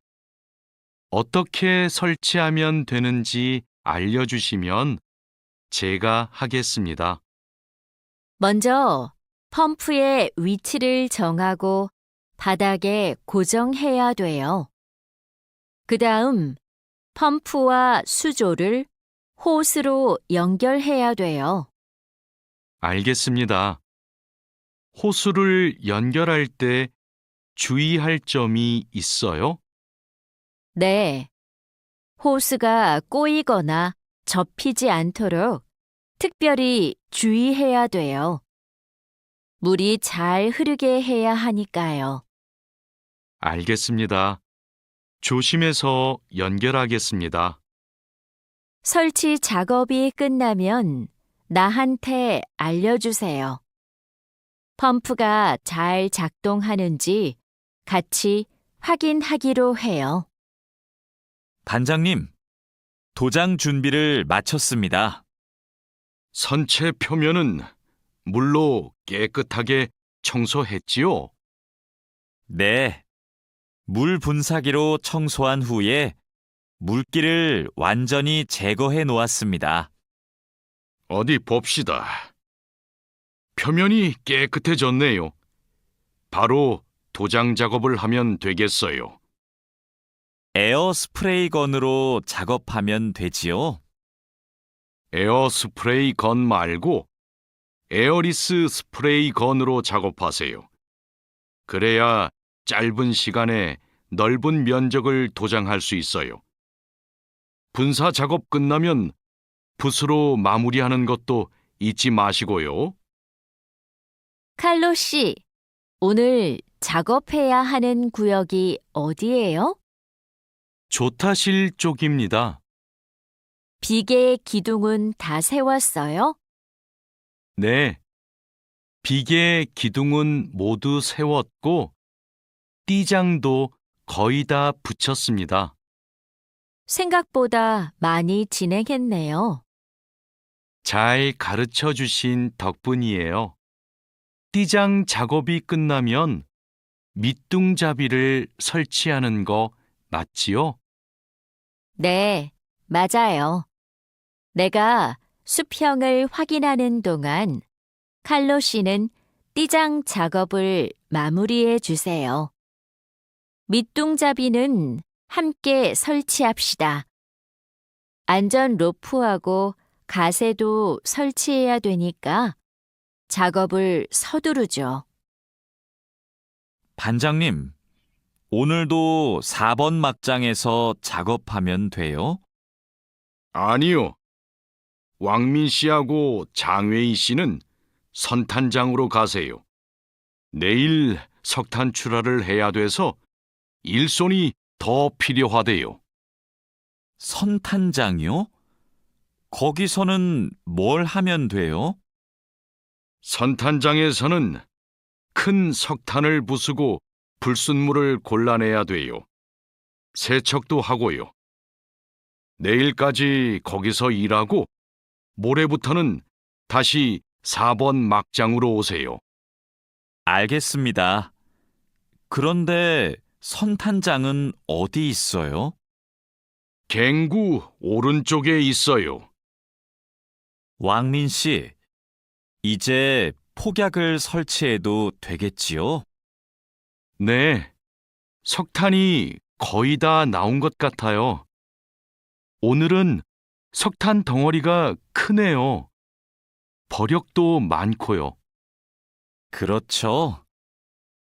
어떻게 설치하면 되는지 알려주시면 제가 하겠습니다. 먼저 펌프의 위치를 정하고 바닥에 고정해야 돼요. 그 다음 펌프와 수조를 호스로 연결해야 돼요. 알겠습니다. 호수를 연결할 때 주의할 점이 있어요? 네. 호스가 꼬이거나 접히지 않도록 특별히 주의해야 돼요. 물이 잘 흐르게 해야 하니까요. 알겠습니다. 조심해서 연결하겠습니다. 설치 작업이 끝나면 나한테 알려주세요. 펌프가 잘 작동하는지 같이 확인하기로 해요. 반장님, 도장 준비를 마쳤습니다. 선체 표면은 물로 깨끗하게 청소했지요? 네. 물 분사기로 청소한 후에 물기를 완전히 제거해 놓았습니다. 어디 봅시다. 표면이 깨끗해졌네요. 바로 도장 작업을 하면 되겠어요. 에어 스프레이 건으로 작업하면 되지요? 에어 스프레이 건 말고 에어리스 스프레이 건으로 작업하세요. 그래야 짧은 시간에 넓은 면적을 도장할 수 있어요. 분사 작업 끝나면 붓으로 마무리하는 것도 잊지 마시고요. 칼로 씨, 오늘 작업해야 하는 구역이 어디예요? 조타실 쪽입니다. 비계의 기둥은 다 세웠어요? 네. 비계 기둥은 모두 세웠고 띠장도 거의 다 붙였습니다. 생각보다 많이 진행했네요. 잘 가르쳐 주신 덕분이에요. 띠장 작업이 끝나면 밑둥잡이를 설치하는 거 맞지요? 네, 맞아요. 내가 수평을 확인하는 동안 칼로 씨는 띠장 작업을 마무리해 주세요. 밑둥잡이는 함께 설치합시다. 안전 로프하고 가세도 설치해야 되니까 작업을 서두르죠. 반장님, 오늘도 4번 막장에서 작업하면 돼요? 아니요. 왕민 씨하고 장웨이 씨는 선탄장으로 가세요. 내일 석탄 출하를 해야 돼서 일손이 더 필요하대요. 선탄장이요? 거기서는 뭘 하면 돼요? 선탄장에서는 큰 석탄을 부수고 불순물을 골라내야 돼요. 세척도 하고요. 내일까지 거기서 일하고 모레부터는 다시 4번 막장으로 오세요. 알겠습니다. 그런데 선탄장은 어디 있어요? 갱구 오른쪽에 있어요. 왕민 씨, 이제 폭약을 설치해도 되겠지요? 네, 석탄이 거의 다 나온 것 같아요. 오늘은 석탄 덩어리가 크네요. 버력도 많고요. 그렇죠.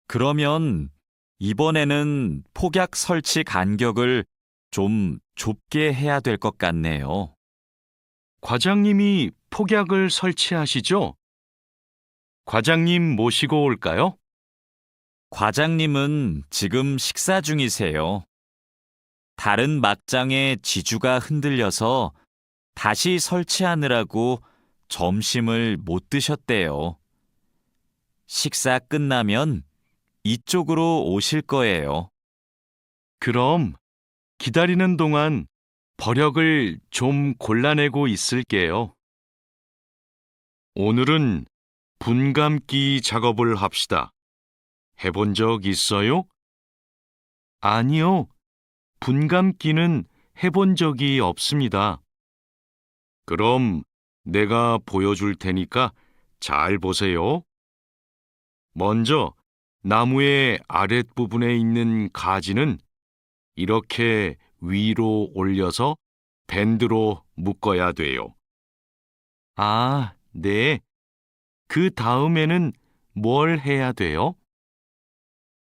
그러면 이번에는 폭약 설치 간격을 좀 좁게 해야 될 것 같네요. 과장님이 폭약을 설치하시죠? 과장님 모시고 올까요? 과장님은 지금 식사 중이세요. 다른 막장의 지주가 흔들려서 다시 설치하느라고 점심을 못 드셨대요. 식사 끝나면 이쪽으로 오실 거예요. 그럼 기다리는 동안 버력을 좀 골라내고 있을게요. 오늘은 분감기 작업을 합시다. 해본 적 있어요? 아니요. 분감기는 해본 적이 없습니다. 그럼 내가 보여줄 테니까 잘 보세요. 먼저 나무의 아랫부분에 있는 가지는 이렇게 위로 올려서 밴드로 묶어야 돼요. 아, 네. 그 다음에는 뭘 해야 돼요?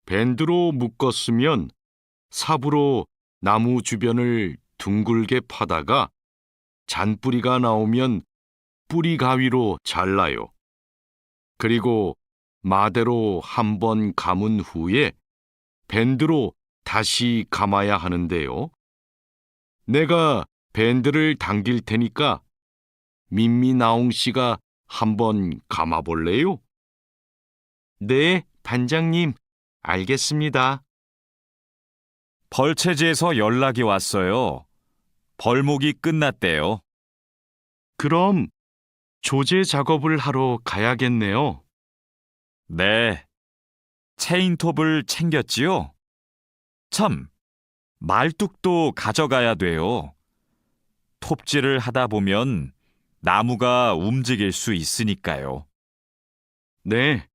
밴드로 묶었으면 삽으로 나무 주변을 둥글게 파다가 잔뿌리가 나오면 뿌리 가위로 잘라요. 그리고 마대로 한 번 감은 후에 밴드로 다시 감아야 하는데요. 내가 밴드를 당길 테니까 민미나옹 씨가 한번 감아볼래요? 네, 반장님, 알겠습니다. 벌채지에서 연락이 왔어요. 벌목이 끝났대요. 그럼 조제 작업을 하러 가야겠네요. 네. 체인톱을 챙겼지요? 참, 말뚝도 가져가야 돼요. 톱질을 하다 보면 나무가 움직일 수 있으니까요. 네.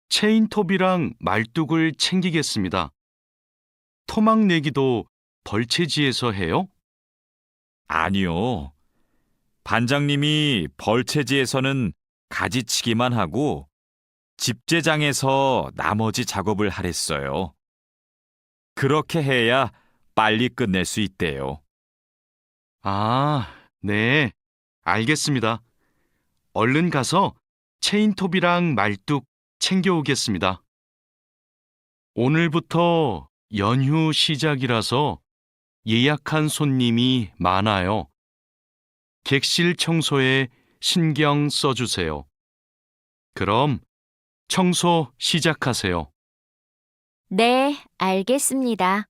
체인톱이랑 말뚝을 챙기겠습니다. 토막 내기도 벌채지에서 해요? 아니요. 반장님이 벌채지에서는 가지치기만 하고 집재장에서 나머지 작업을 하랬어요. 그렇게 해야 빨리 끝낼 수 있대요. 아, 네. 알겠습니다. 얼른 가서 체인톱이랑 말뚝 챙겨오겠습니다. 오늘부터 연휴 시작이라서 예약한 손님이 많아요. 객실 청소에 신경 써주세요. 그럼 청소 시작하세요. 네, 알겠습니다.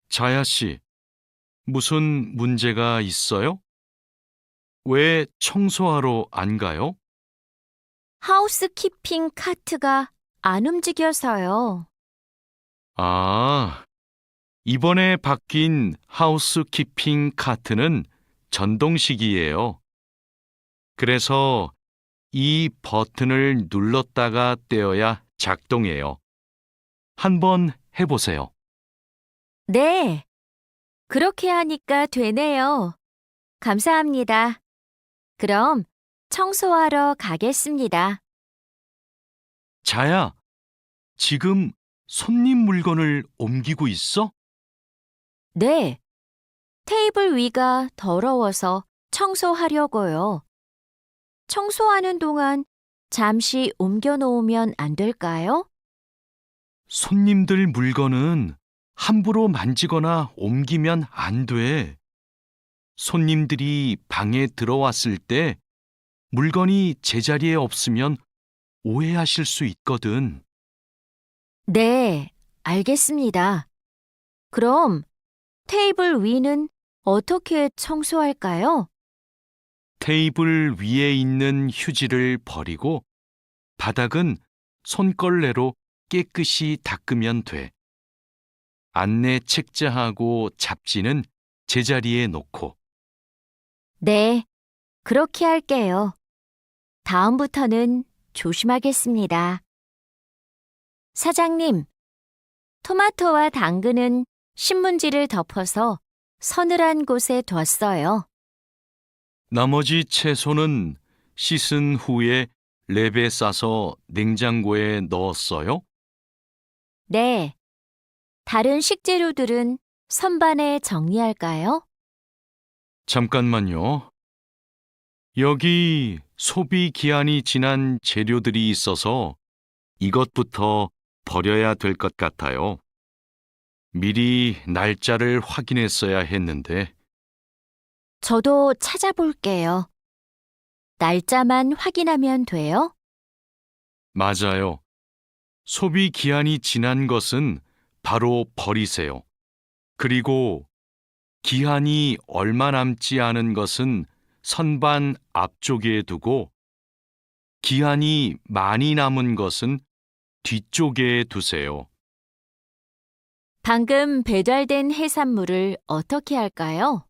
자야 씨, 무슨 문제가 있어요? 왜 청소하러 안 가요? 하우스키핑 카트가 안 움직여서요. 아, 이번에 바뀐 하우스키핑 카트는 전동식이에요. 그래서 이 버튼을 눌렀다가 떼어야 작동해요. 한번 해보세요. 네, 그렇게 하니까 되네요. 감사합니다. 그럼 청소하러 가겠습니다. 자야, 지금 손님 물건을 옮기고 있어? 네, 테이블 위가 더러워서 청소하려고요. 청소하는 동안 잠시 옮겨 놓으면 안 될까요? 손님들 물건은 함부로 만지거나 옮기면 안 돼. 손님들이 방에 들어왔을 때 물건이 제자리에 없으면 오해하실 수 있거든. 네, 알겠습니다. 그럼 테이블 위는 어떻게 청소할까요? 테이블 위에 있는 휴지를 버리고 바닥은 손걸레로 깨끗이 닦으면 돼. 안내 책자하고 잡지는 제자리에 놓고. 네, 그렇게 할게요. 다음부터는 조심하겠습니다. 사장님, 토마토와 당근은 신문지를 덮어서 서늘한 곳에 뒀어요. 나머지 채소는 씻은 후에 랩에 싸서 냉장고에 넣었어요? 네, 다른 식재료들은 선반에 정리할까요? 잠깐만요. 여기 소비 기한이 지난 재료들이 있어서 이것부터 버려야 될 것 같아요. 미리 날짜를 확인했어야 했는데, 저도 찾아볼게요. 날짜만 확인하면 돼요? 맞아요. 소비 기한이 지난 것은 바로 버리세요. 그리고 기한이 얼마 남지 않은 것은 선반 앞쪽에 두고 기한이 많이 남은 것은 뒤쪽에 두세요. 방금 배달된 해산물을 어떻게 할까요?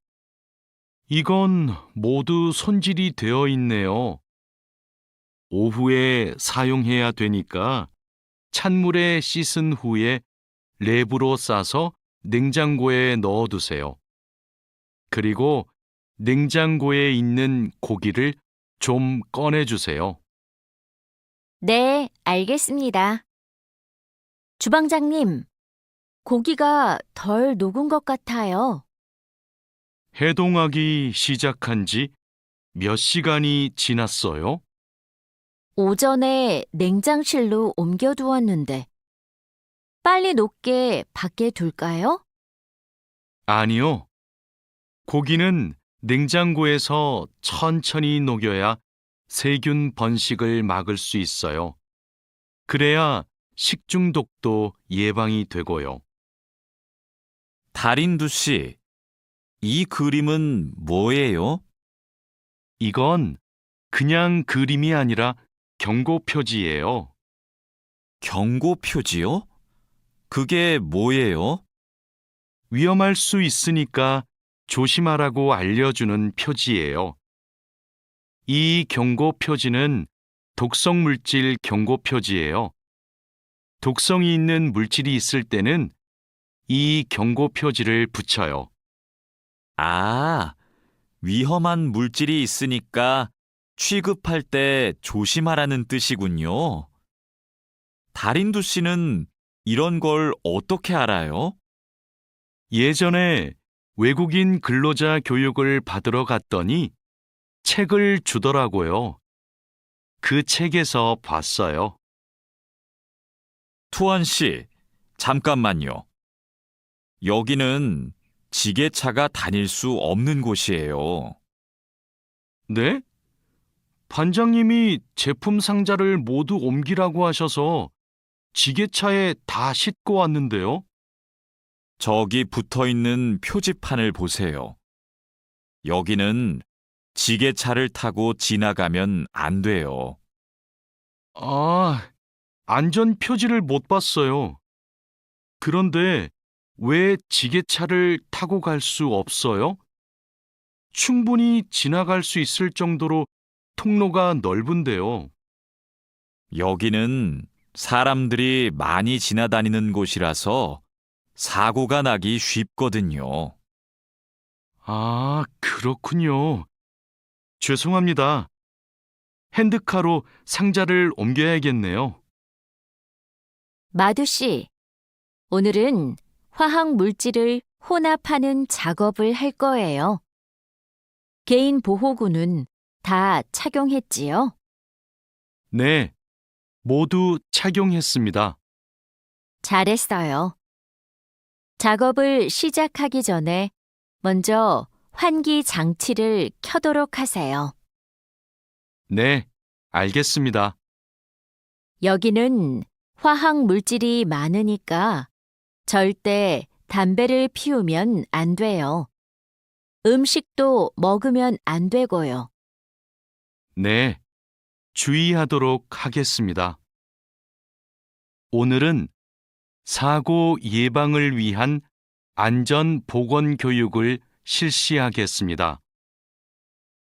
이건 모두 손질이 되어 있네요. 오후에 사용해야 되니까 찬물에 씻은 후에 랩으로 싸서 냉장고에 넣어두세요. 그리고 냉장고에 있는 고기를 좀 꺼내주세요. 네, 알겠습니다. 주방장님, 고기가 덜 녹은 것 같아요. 해동하기 시작한 지 몇 시간이 지났어요? 오전에 냉장실로 옮겨두었는데, 빨리 녹게 밖에 둘까요? 아니요. 고기는 냉장고에서 천천히 녹여야 세균 번식을 막을 수 있어요. 그래야 식중독도 예방이 되고요. 달인두 씨, 이 그림은 뭐예요? 이건 그냥 그림이 아니라 경고 표지예요. 경고 표지요? 그게 뭐예요? 위험할 수 있으니까 조심하라고 알려주는 표지예요. 이 경고 표지는 독성 물질 경고 표지예요. 독성이 있는 물질이 있을 때는 이 경고 표지를 붙여요. 아, 위험한 물질이 있으니까 취급할 때 조심하라는 뜻이군요. 달인두 씨는 이런 걸 어떻게 알아요? 예전에 외국인 근로자 교육을 받으러 갔더니 책을 주더라고요. 그 책에서 봤어요. 투원 씨, 잠깐만요. 여기는 지게차가 다닐 수 없는 곳이에요. 네? 반장님이 제품 상자를 모두 옮기라고 하셔서 지게차에 다 싣고 왔는데요. 저기 붙어 있는 표지판을 보세요. 여기는 지게차를 타고 지나가면 안 돼요. 아, 안전 표지를 못 봤어요. 그런데 왜 지게차를 타고 갈 수 없어요? 충분히 지나갈 수 있을 정도로 통로가 넓은데요. 여기는 사람들이 많이 지나다니는 곳이라서 사고가 나기 쉽거든요. 아, 그렇군요. 죄송합니다. 핸드카로 상자를 옮겨야겠네요. 마두 씨, 오늘은 화학 물질을 혼합하는 작업을 할 거예요. 개인 보호구는 다 착용했지요? 네, 모두 착용했습니다. 잘했어요. 작업을 시작하기 전에 먼저 환기 장치를 켜도록 하세요. 네, 알겠습니다. 여기는 화학 물질이 많으니까 절대 담배를 피우면 안 돼요. 음식도 먹으면 안 되고요. 네, 주의하도록 하겠습니다. 오늘은 사고 예방을 위한 안전 보건 교육을 실시하겠습니다.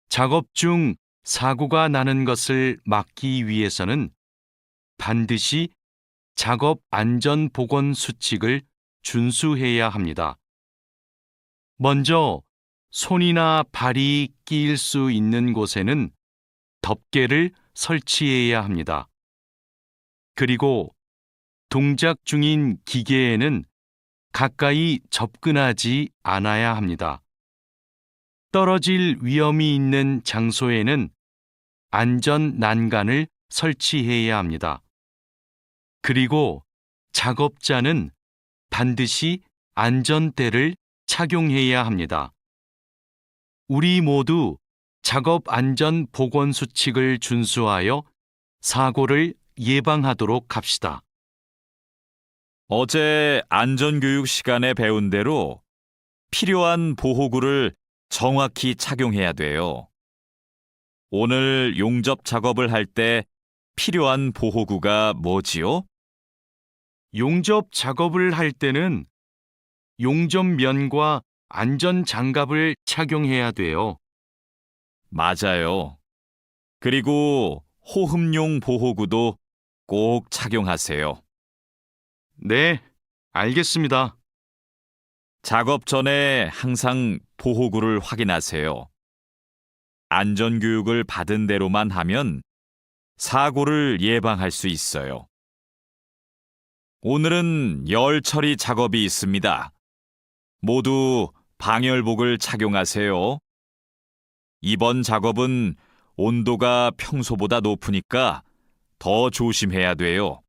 작업 중 사고가 나는 것을 막기 위해서는 반드시 작업 안전 보건 수칙을 준수해야 합니다. 먼저 손이나 발이 끼일 수 있는 곳에는 덮개를 설치해야 합니다. 그리고 동작 중인 기계에는 가까이 접근하지 않아야 합니다. 떨어질 위험이 있는 장소에는 안전 난간을 설치해야 합니다. 그리고 작업자는 반드시 안전대를 착용해야 합니다. 우리 모두 작업 안전 보건 수칙을 준수하여 사고를 예방하도록 합시다. 어제 안전교육 시간에 배운 대로 필요한 보호구를 정확히 착용해야 돼요. 오늘 용접 작업을 할 때 필요한 보호구가 뭐지요? 용접 작업을 할 때는 용접면과 안전 장갑을 착용해야 돼요. 맞아요. 그리고 호흡용 보호구도 꼭 착용하세요. 네, 알겠습니다. 작업 전에 항상 보호구를 확인하세요. 안전교육을 받은 대로만 하면 사고를 예방할 수 있어요. 오늘은 열 처리 작업이 있습니다. 모두 방열복을 착용하세요. 이번 작업은 온도가 평소보다 높으니까 더 조심해야 돼요.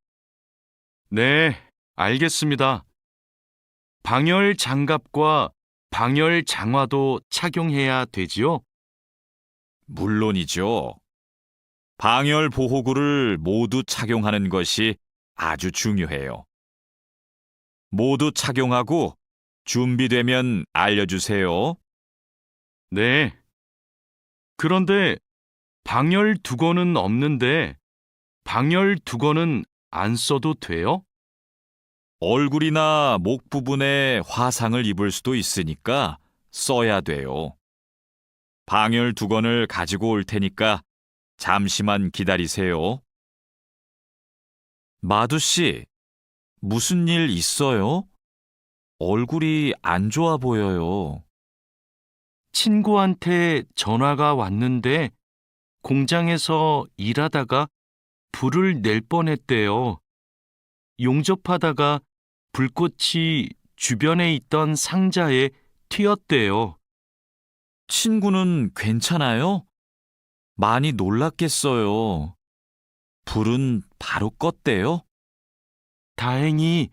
네, 알겠습니다. 방열 장갑과 방열 장화도 착용해야 되지요? 물론이죠. 방열 보호구를 모두 착용하는 것이 아주 중요해요. 모두 착용하고 준비되면 알려주세요. 네. 그런데 방열 두건은 없는데 방열 두건은 안 써도 돼요? 얼굴이나 목 부분에 화상을 입을 수도 있으니까 써야 돼요. 방열 두건을 가지고 올 테니까 잠시만 기다리세요. 마두 씨, 무슨 일 있어요? 얼굴이 안 좋아 보여요. 친구한테 전화가 왔는데 공장에서 일하다가 불을 낼 뻔했대요. 용접하다가 불꽃이 주변에 있던 상자에 튀었대요. 친구는 괜찮아요? 많이 놀랐겠어요. 불은 바로 껐대요? 다행히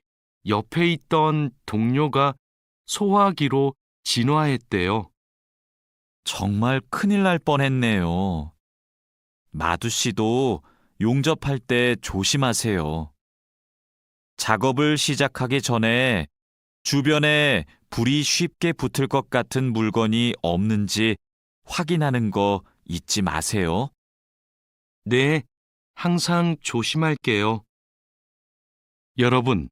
옆에 있던 동료가 소화기로 진화했대요. 정말 큰일 날 뻔했네요. 마두 씨도 용접할 때 조심하세요. 작업을 시작하기 전에 주변에 불이 쉽게 붙을 것 같은 물건이 없는지 확인하는 거 잊지 마세요. 네, 항상 조심할게요. 여러분,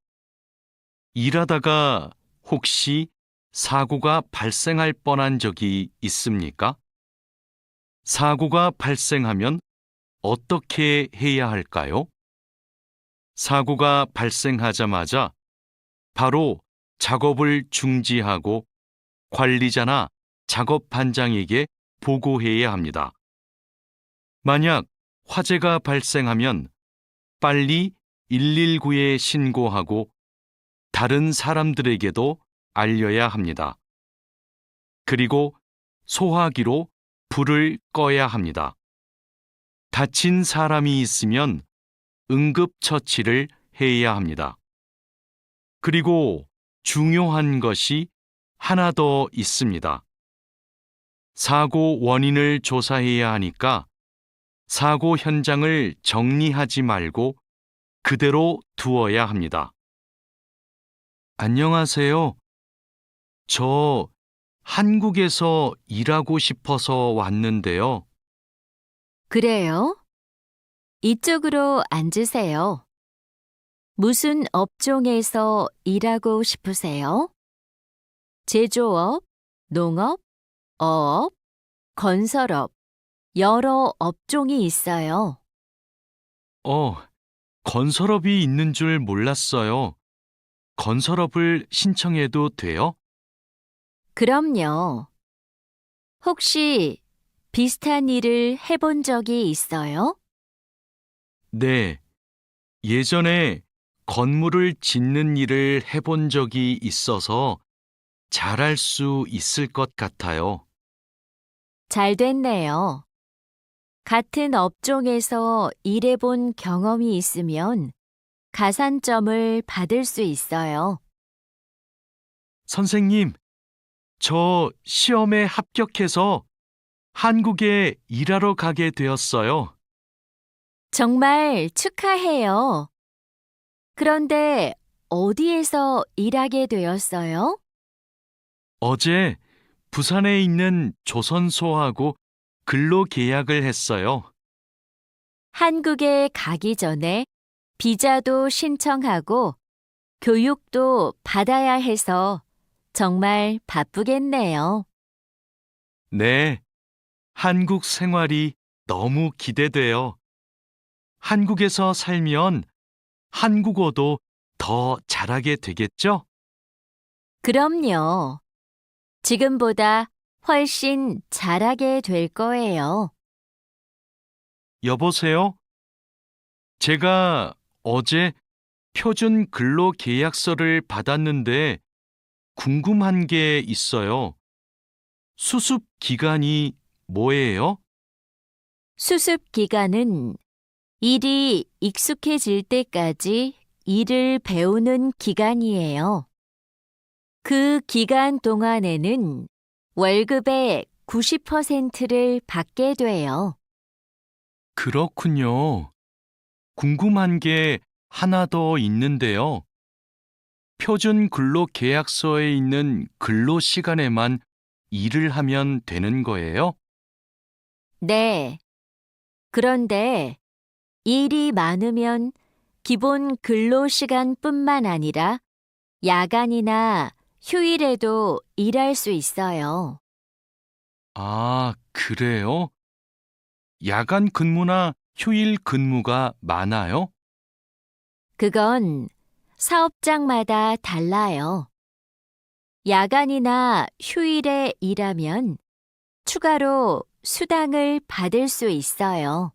일하다가 혹시 사고가 발생할 뻔한 적이 있습니까? 사고가 발생하면 어떻게 해야 할까요? 사고가 발생하자마자 바로 작업을 중지하고 관리자나 작업 반장에게 보고해야 합니다. 만약 화재가 발생하면 빨리 119에 신고하고 다른 사람들에게도 알려야 합니다. 그리고 소화기로 불을 꺼야 합니다. 다친 사람이 있으면 응급처치를 해야 합니다. 그리고 중요한 것이 하나 더 있습니다. 사고 원인을 조사해야 하니까 사고 현장을 정리하지 말고 그대로 두어야 합니다. 안녕하세요. 저 한국에서 일하고 싶어서 왔는데요. 그래요? 이쪽으로 앉으세요. 무슨 업종에서 일하고 싶으세요? 제조업, 농업, 어업, 건설업, 여러 업종이 있어요. 건설업이 있는 줄 몰랐어요. 건설업을 신청해도 돼요? 그럼요. 혹시 비슷한 일을 해본 적이 있어요? 네. 예전에 건물을 짓는 일을 해본 적이 있어서 잘할 수 있을 것 같아요. 잘 됐네요. 같은 업종에서 일해본 경험이 있으면 가산점을 받을 수 있어요. 선생님, 저 시험에 합격해서 한국에 일하러 가게 되었어요. 정말 축하해요. 그런데 어디에서 일하게 되었어요? 어제 부산에 있는 조선소하고 근로 계약을 했어요. 한국에 가기 전에 비자도 신청하고 교육도 받아야 해서 정말 바쁘겠네요. 네, 한국 생활이 너무 기대돼요. 한국에서 살면 한국어도 더 잘하게 되겠죠? 그럼요. 지금보다 훨씬 잘하게 될 거예요. 여보세요? 제가 어제 표준 근로 계약서를 받았는데 궁금한 게 있어요. 수습 기간이 뭐예요? 수습 기간은 일이 익숙해질 때까지 일을 배우는 기간이에요. 그 기간 동안에는 월급의 90%를 받게 돼요. 그렇군요. 궁금한 게 하나 더 있는데요. 표준 근로 계약서에 있는 근로 시간에만 일을 하면 되는 거예요? 네. 그런데 일이 많으면 기본 근로 시간뿐만 아니라 야간이나 휴일에도 일할 수 있어요. 아, 그래요? 야간 근무나 휴일 근무가 많아요? 그건 사업장마다 달라요. 야간이나 휴일에 일하면 추가로 수당을 받을 수 있어요.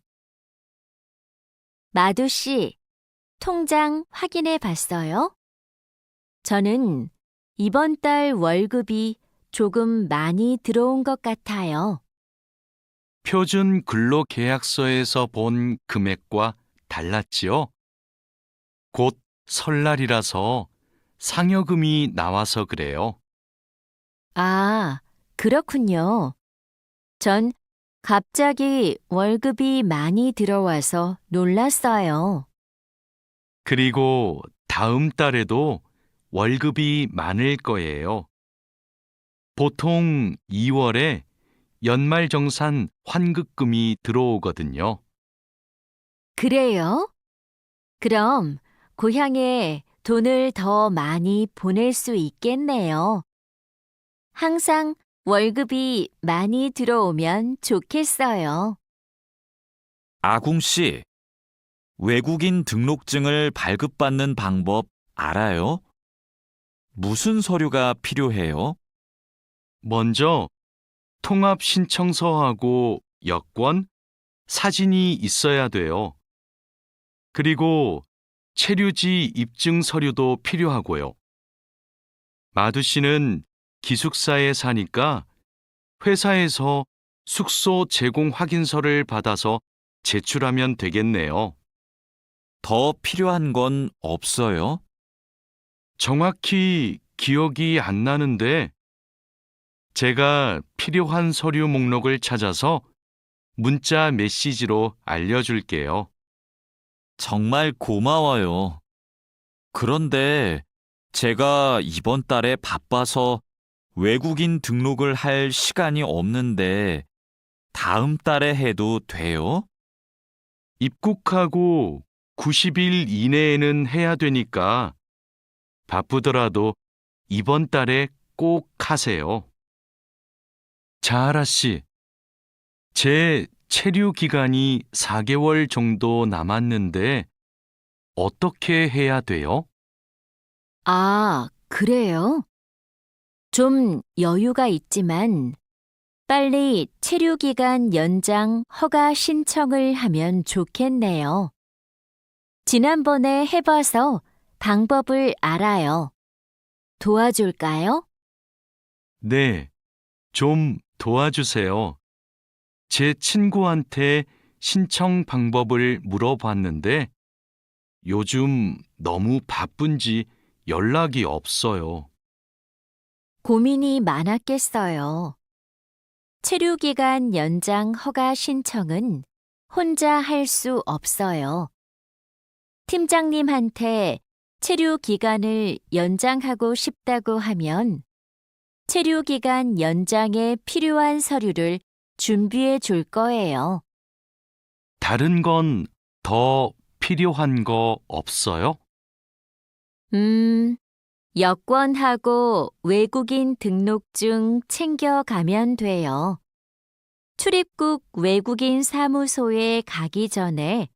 마두 씨, 통장 확인해 봤어요? 저는 이번 달 월급이 조금 많이 들어온 것 같아요. 표준 근로 계약서에서 본 금액과 달랐지요? 곧 설날이라서 상여금이 나와서 그래요. 아, 그렇군요. 전 갑자기 월급이 많이 들어와서 놀랐어요. 그리고 다음 달에도 월급이 많을 거예요. 보통 2월에 연말정산 환급금이 들어오거든요. 그래요? 그럼 고향에 돈을 더 많이 보낼 수 있겠네요. 항상 월급이 많이 들어오면 좋겠어요. 아궁 씨, 외국인 등록증을 발급받는 방법 알아요? 무슨 서류가 필요해요? 먼저 통합 신청서하고 여권, 사진이 있어야 돼요. 그리고 체류지 입증 서류도 필요하고요. 마두 씨는 기숙사에 사니까 회사에서 숙소 제공 확인서를 받아서 제출하면 되겠네요. 더 필요한 건 없어요? 정확히 기억이 안 나는데 제가 필요한 서류 목록을 찾아서 문자 메시지로 알려줄게요. 정말 고마워요. 그런데 제가 이번 달에 바빠서 외국인 등록을 할 시간이 없는데 다음 달에 해도 돼요? 입국하고 90일 이내에는 해야 되니까 바쁘더라도 이번 달에 꼭 하세요. 자하라 씨, 제 체류 기간이 4개월 정도 남았는데 어떻게 해야 돼요? 아, 그래요? 좀 여유가 있지만 빨리 체류기간 연장 허가 신청을 하면 좋겠네요. 지난번에 해봐서 방법을 알아요. 도와줄까요? 네, 좀 도와주세요. 제 친구한테 신청 방법을 물어봤는데 요즘 너무 바쁜지 연락이 없어요. 고민이 많았겠어요. 체류기간 연장 허가 신청은 혼자 할 수 없어요. 팀장님한테 체류기간을 연장하고 싶다고 하면 체류기간 연장에 필요한 서류를 준비해 줄 거예요. 다른 건 더 필요한 거 없어요? 여권하고 외국인 등록증 챙겨가면 돼요. 출입국 외국인 사무소에 가기 전에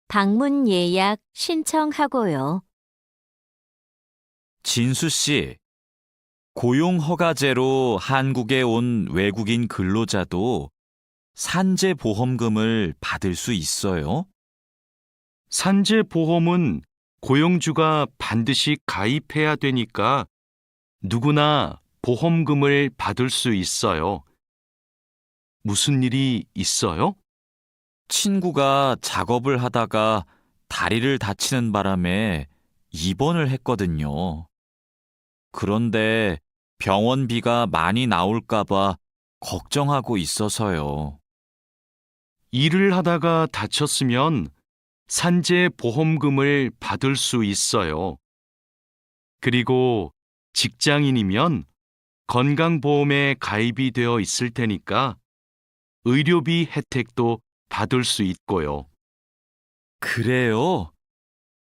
방문 예약 신청하고요. 진수 씨, 고용허가제로 한국에 온 외국인 근로자도 산재보험금을 받을 수 있어요? 산재보험은 고용주가 반드시 가입해야 되니까 누구나 보험금을 받을 수 있어요. 무슨 일이 있어요? 친구가 작업을 하다가 다리를 다치는 바람에 입원을 했거든요. 그런데 병원비가 많이 나올까봐 걱정하고 있어서요. 일을 하다가 다쳤으면 산재보험금을 받을 수 있어요. 그리고 직장인이면 건강보험에 가입이 되어 있을 테니까 의료비 혜택도 받을 수 있고요. 그래요?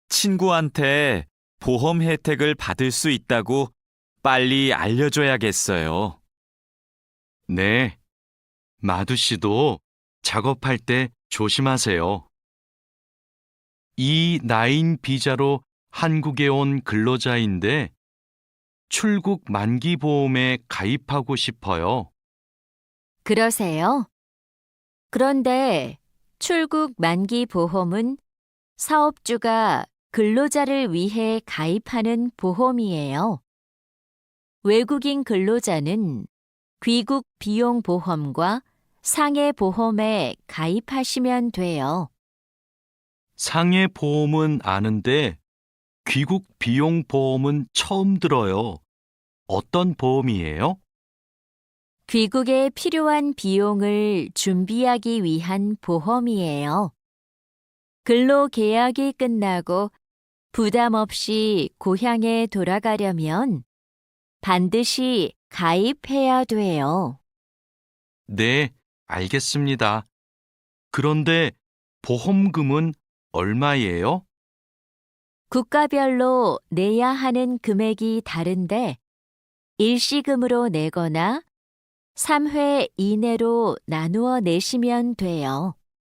친구한테 보험 혜택을 받을 수 있다고 빨리 알려줘야겠어요. 네, 마두 씨도 작업할 때 조심하세요. 이 나인 비자로 한국에 온 근로자인데 출국 만기 보험에 가입하고 싶어요. 그러세요? 그런데 출국 만기 보험은 사업주가 근로자를 위해 가입하는 보험이에요. 외국인 근로자는 귀국 비용 보험과 상해 보험에 가입하시면 돼요. 상해 보험은 아는데 귀국 비용 보험은 처음 들어요. 어떤 보험이에요? 귀국에 필요한 비용을 준비하기 위한 보험이에요. 근로 계약이 끝나고 부담 없이 고향에 돌아가려면 반드시 가입해야 돼요. 네, 알겠습니다. 그런데 보험금은 얼마예요? 국가별로 내야 하는 금액이 다른데 일시금으로 내거나 3회 이내로 나누어 내시면 돼요.